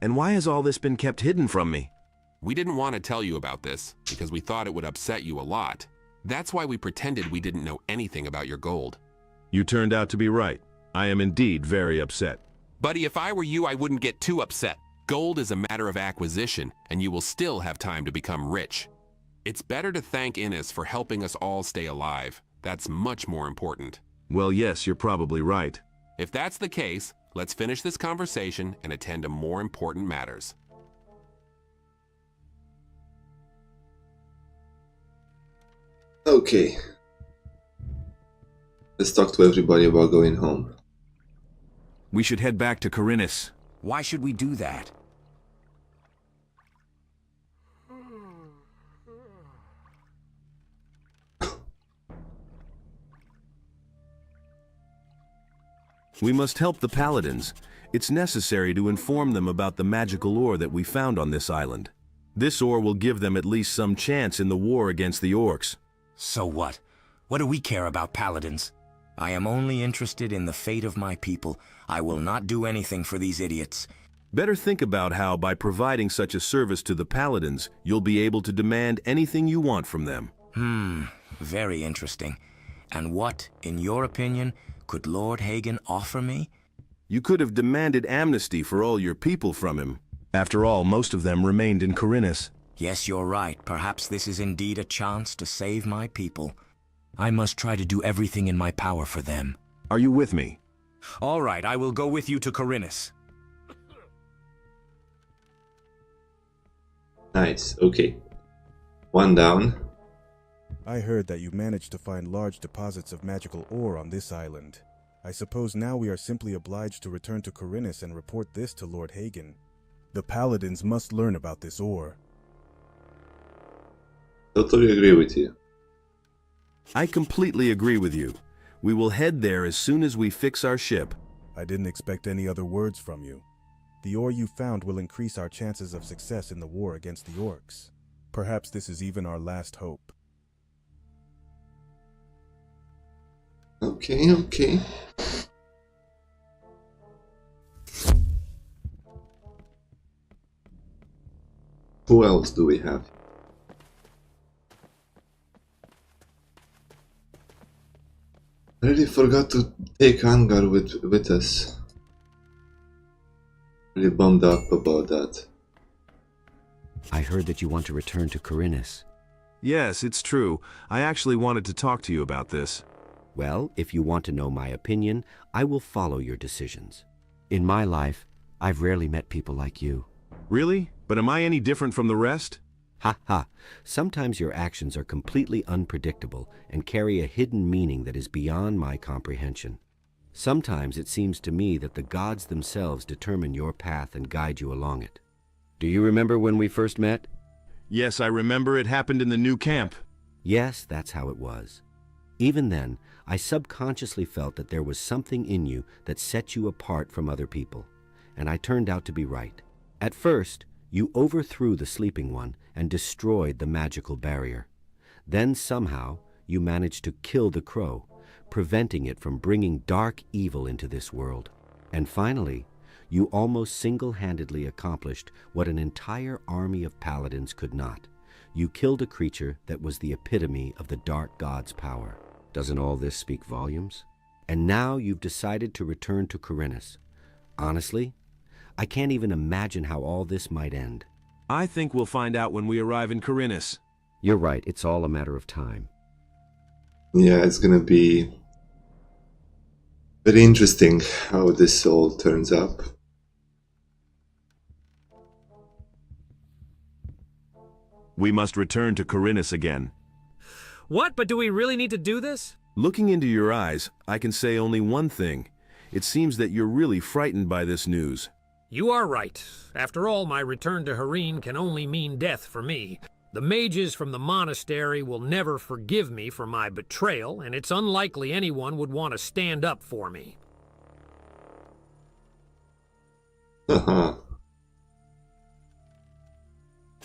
And why has all this been kept hidden from me? We didn't want to tell you about this, because we thought it would upset you a lot. That's why we pretended we didn't know anything about your gold. You turned out to be right. I am indeed very upset. Buddy, if I were you, I wouldn't get too upset. Gold is a matter of acquisition, and you will still have time to become rich. It's better to thank Innes for helping us all stay alive. That's much more important. Well, yes, you're probably right. If that's the case, let's finish this conversation and attend to more important matters. Okay. Let's talk to everybody about going home. We should head back to Carenes. Why should we do that? We must help the paladins. It's necessary to inform them about the magical ore that we found on this island. This ore will give them at least some chance in the war against the orcs. So what? What do we care about paladins? I am only interested in the fate of my people. I will not do anything for these idiots. Better think about how, by providing such a service to the paladins, you'll be able to demand anything you want from them. Very interesting. And what, in your opinion, could Lord Hagen offer me? You could have demanded amnesty for all your people from him. After all, most of them remained in Carenes. Yes, you're right. Perhaps this is indeed a chance to save my people. I must try to do everything in my power for them. Are you with me? All right, I will go with you to Carenes. Nice, okay. One down. I heard that you managed to find large deposits of magical ore on this island. I suppose now we are simply obliged to return to Carenes and report this to Lord Hagen. The paladins must learn about this ore. Totally agree with you. I completely agree with you. We will head there as soon as we fix our ship. I didn't expect any other words from you. The ore you found will increase our chances of success in the war against the orcs. Perhaps this is even our last hope. Okay. Who else do we have? I really forgot to take Angar with us. Really bummed up about that. I heard that you want to return to Corinus. Yes, it's true. I actually wanted to talk to you about this. Well, if you want to know my opinion, I will follow your decisions. In my life, I've rarely met people like you. Really? But am I any different from the rest? Ha ha. Sometimes your actions are completely unpredictable and carry a hidden meaning that is beyond my comprehension. Sometimes it seems to me that the gods themselves determine your path and guide you along it. Do you remember when we first met? Yes, I remember. It happened in the new camp. Yes, that's how it was. Even then, I subconsciously felt that there was something in you that set you apart from other people, and I turned out to be right. At first, you overthrew the Sleeping One and destroyed the magical barrier. Then somehow, you managed to kill the crow, preventing it from bringing dark evil into this world. And finally, you almost single-handedly accomplished what an entire army of paladins could not. You killed a creature that was the epitome of the dark god's power. Doesn't all this speak volumes? And now you've decided to return to Corinus. Honestly, I can't even imagine how all this might end. I think we'll find out when we arrive in Corinus. You're right, it's all a matter of time. Yeah, it's gonna be very interesting how this all turns up. We must return to Corinus again. What? But do we really need to do this? Looking into your eyes, I can say only one thing. It seems that you're really frightened by this news. You are right. After all, my return to Hareen can only mean death for me. The mages from the monastery will never forgive me for my betrayal, and it's unlikely anyone would want to stand up for me.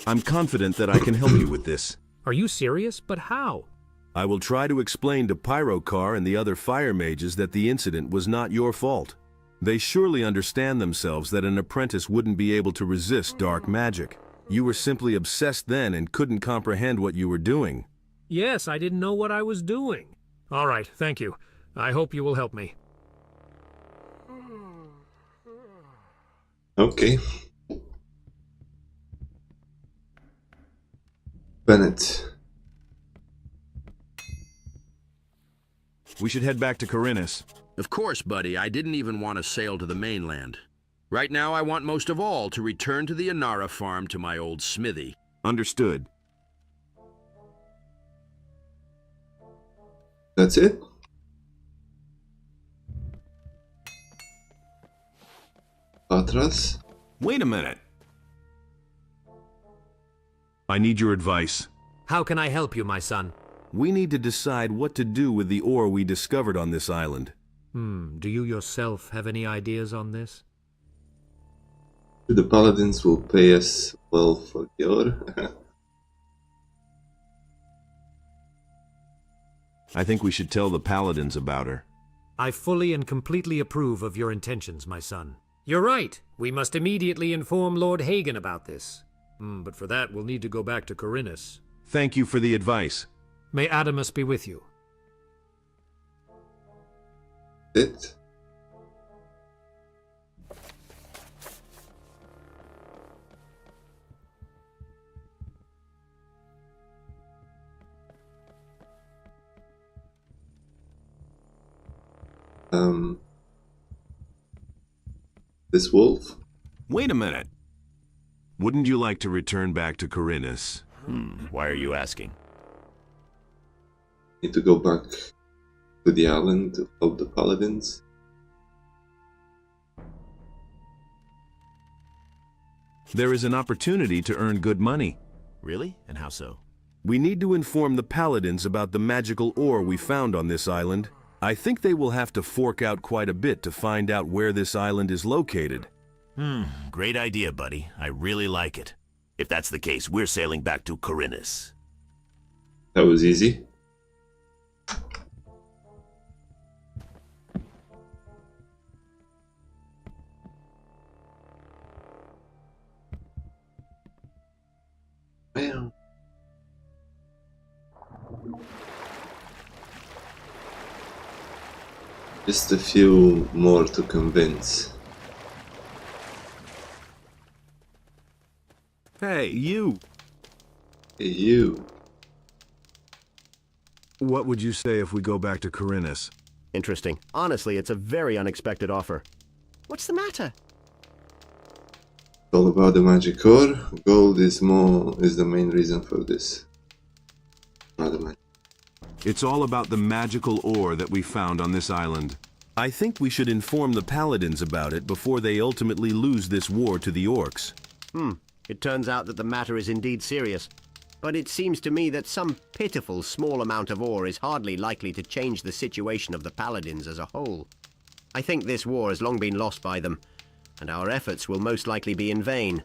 I'm confident that I can help you with this. Are you serious? But how? I will try to explain to Pyrocar and the other fire mages that the incident was not your fault. They surely understand themselves that an apprentice wouldn't be able to resist dark magic. You were simply obsessed then and couldn't comprehend what you were doing. Yes, I didn't know what I was doing. All right, thank you. I hope you will help me. Okay. Bennett. We should head back to Corinus. Of course, buddy. I didn't even want to sail to the mainland. Right now, I want most of all to return to the Inara farm to my old smithy. Understood. That's it? Patras? Wait a minute. I need your advice. How can I help you, my son? We need to decide what to do with the ore we discovered on this island. Do you yourself have any ideas on this? The paladins will pay us well for the ore. I think we should tell the paladins about her. I fully and completely approve of your intentions, my son. You're right. We must immediately inform Lord Hagen about this. But for that, we'll need to go back to Corinus. Thank you for the advice. May Adamus be with you. It? This wolf? Wait a minute. Wouldn't you like to return back to Corinus? Why are you asking? Need to go back to the island to help the paladins. There is an opportunity to earn good money. Really? And how so? We need to inform the paladins about the magical ore we found on this island. I think they will have to fork out quite a bit to find out where this island is located. Great idea, buddy. I really like it. If that's the case, we're sailing back to Corinus. That was easy. Well, just a few more to convince. Hey, you! Hey, you! What would you say if we go back to Corinus? Interesting. Honestly, it's a very unexpected offer. What's the matter? All about the magic ore. Gold is the main reason for this. Not the magic. It's all about the magical ore that we found on this island. I think we should inform the paladins about it before they ultimately lose this war to the orcs. It turns out that the matter is indeed serious. But it seems to me that some pitiful small amount of ore is hardly likely to change the situation of the paladins as a whole. I think this war has long been lost by them, and our efforts will most likely be in vain.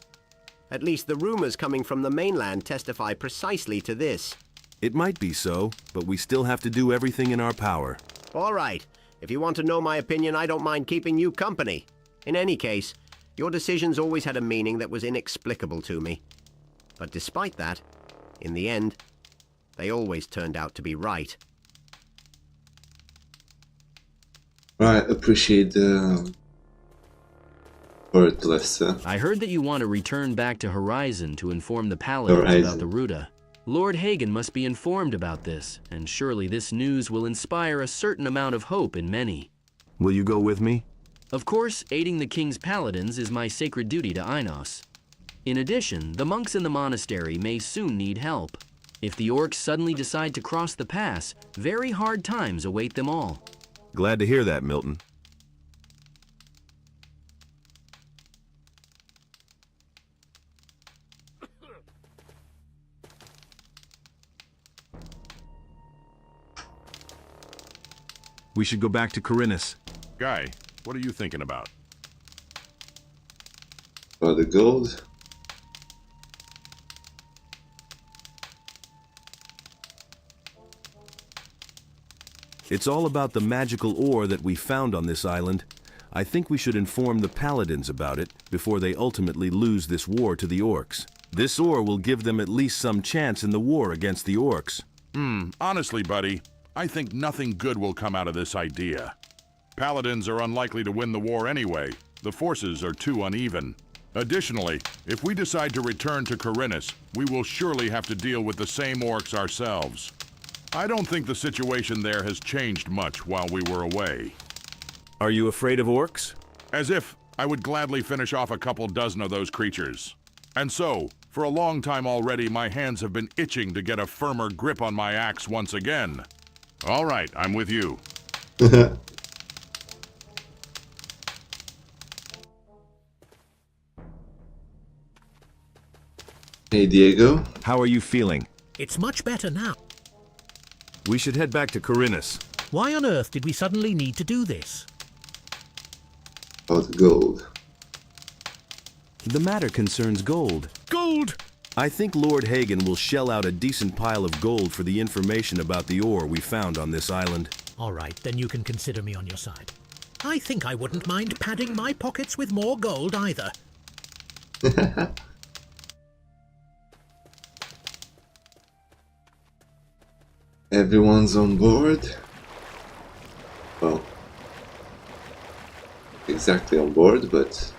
At least the rumors coming from the mainland testify precisely to this. It might be so, but we still have to do everything in our power. All right. If you want to know my opinion, I don't mind keeping you company. In any case, your decisions always had a meaning that was inexplicable to me. But despite that, in the end, they always turned out to be right. Right, appreciate the word, Lester. I heard that you want to return back to Horizon to inform the paladins about the Ruta. Lord Hagen must be informed about this, and surely this news will inspire a certain amount of hope in many. Will you go with me? Of course, aiding the king's paladins is my sacred duty to Ainos. In addition, the monks in the monastery may soon need help. If the orcs suddenly decide to cross the pass, very hard times await them all. Glad to hear that, Milton. We should go back to Corinus. Guy, what are you thinking about? For the gold. It's all about the magical ore that we found on this island. I think we should inform the paladins about it before they ultimately lose this war to the orcs. This ore will give them at least some chance in the war against the orcs. Honestly, buddy, I think nothing good will come out of this idea. Paladins are unlikely to win the war anyway. The forces are too uneven. Additionally, if we decide to return to Corinus, we will surely have to deal with the same orcs ourselves. I don't think the situation there has changed much while we were away. Are you afraid of orcs? As if I would gladly finish off a couple dozen of those creatures. And so, for a long time already, my hands have been itching to get a firmer grip on my axe once again. All right, I'm with you. Hey, Diego. How are you feeling? It's much better now. We should head back to Corinus. Why on earth did we suddenly need to do this? About the gold. The matter concerns gold. Gold! I think Lord Hagen will shell out a decent pile of gold for the information about the ore we found on this island. All right, then you can consider me on your side. I think I wouldn't mind padding my pockets with more gold either. Everyone's on board? Well, exactly on board, but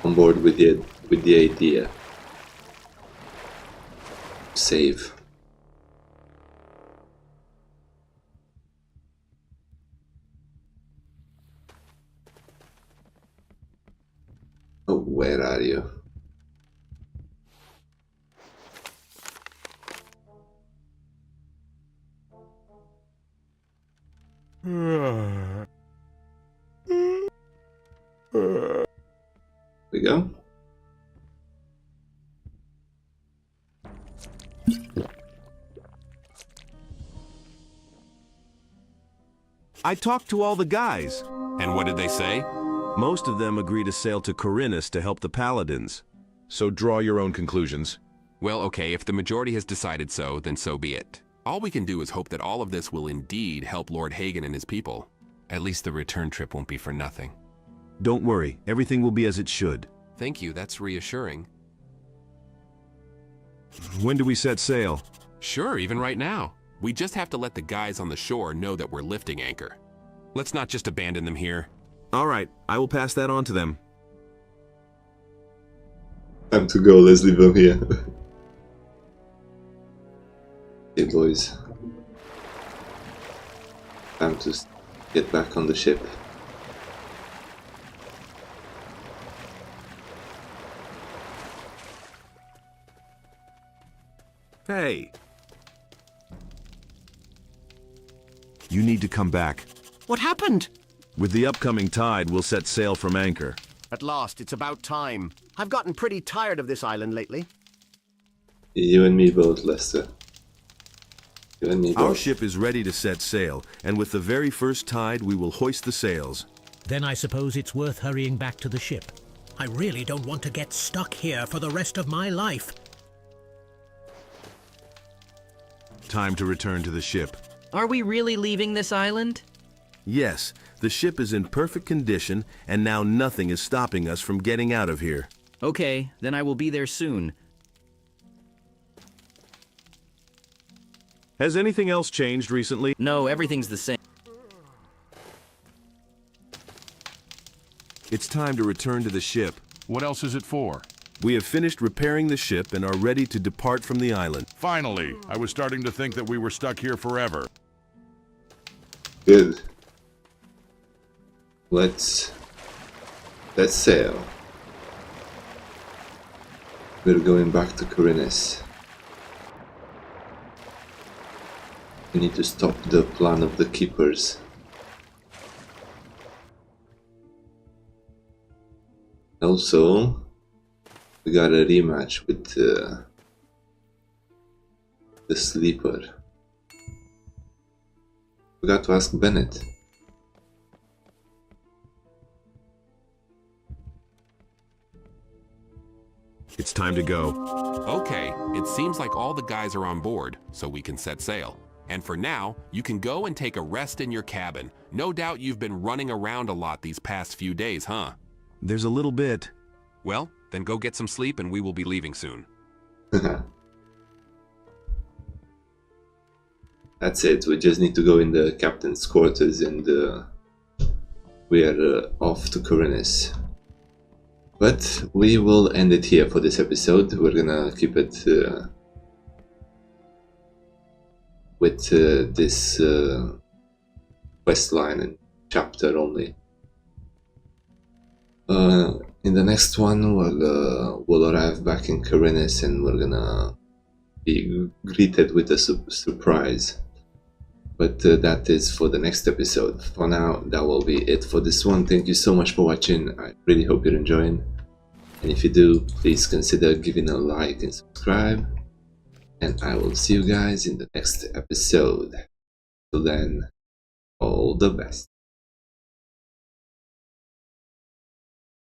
on board with the idea. Save. Oh, where are you? We go. I talked to all the guys. And what did they say? Most of them agree to sail to Corinus to help the paladins. So draw your own conclusions. Well, okay, if the majority has decided so, then so be it. All we can do is hope that all of this will indeed help Lord Hagen and his people. At least the return trip won't be for nothing. Don't worry, everything will be as it should. Thank you, that's reassuring. When do we set sail? Sure, even right now. We just have to let the guys on the shore know that we're lifting anchor. Let's not just abandon them here. All right, I will pass that on to them. Time to go, let's leave them here. Hey boys. Time to get back on the ship. Hey! You need to come back. What happened? With the upcoming tide, we'll set sail from anchor. At last, it's about time. I've gotten pretty tired of this island lately. You and me both, Lester. You and me both. Our ship is ready to set sail, and with the very first tide, we will hoist the sails. Then I suppose it's worth hurrying back to the ship. I really don't want to get stuck here for the rest of my life. Time to return to the ship. Are we really leaving this island? Yes, the ship is in perfect condition, and now nothing is stopping us from getting out of here. Okay, then I will be there soon. Has anything else changed recently? No, everything's the same. It's time to return to the ship. What else is it for? We have finished repairing the ship and are ready to depart from the island. Finally! I was starting to think that we were stuck here forever. Good. Let's sail. We're going back to Corinnes. We need to stop the plan of the keepers. Also, we got a rematch with the sleeper. Forgot to ask Bennett. It's time to go. Okay, it seems like all the guys are on board, so we can set sail. And for now, you can go and take a rest in your cabin. No doubt you've been running around a lot these past few days, huh? There's a little bit. Well, then go get some sleep and we will be leaving soon. That's it, we just need to go in the captain's quarters and we are off to Corinnes. But we will end it here for this episode. We're gonna keep it with this quest line and chapter only. In the next one, we'll arrive back in Corinnes and we're gonna be greeted with a surprise. But that is for the next episode. For now, that will be it for this one. Thank you so much for watching. I really hope you're enjoying. And if you do, please consider giving a like and subscribe. And I will see you guys in the next episode. Till then, all the best.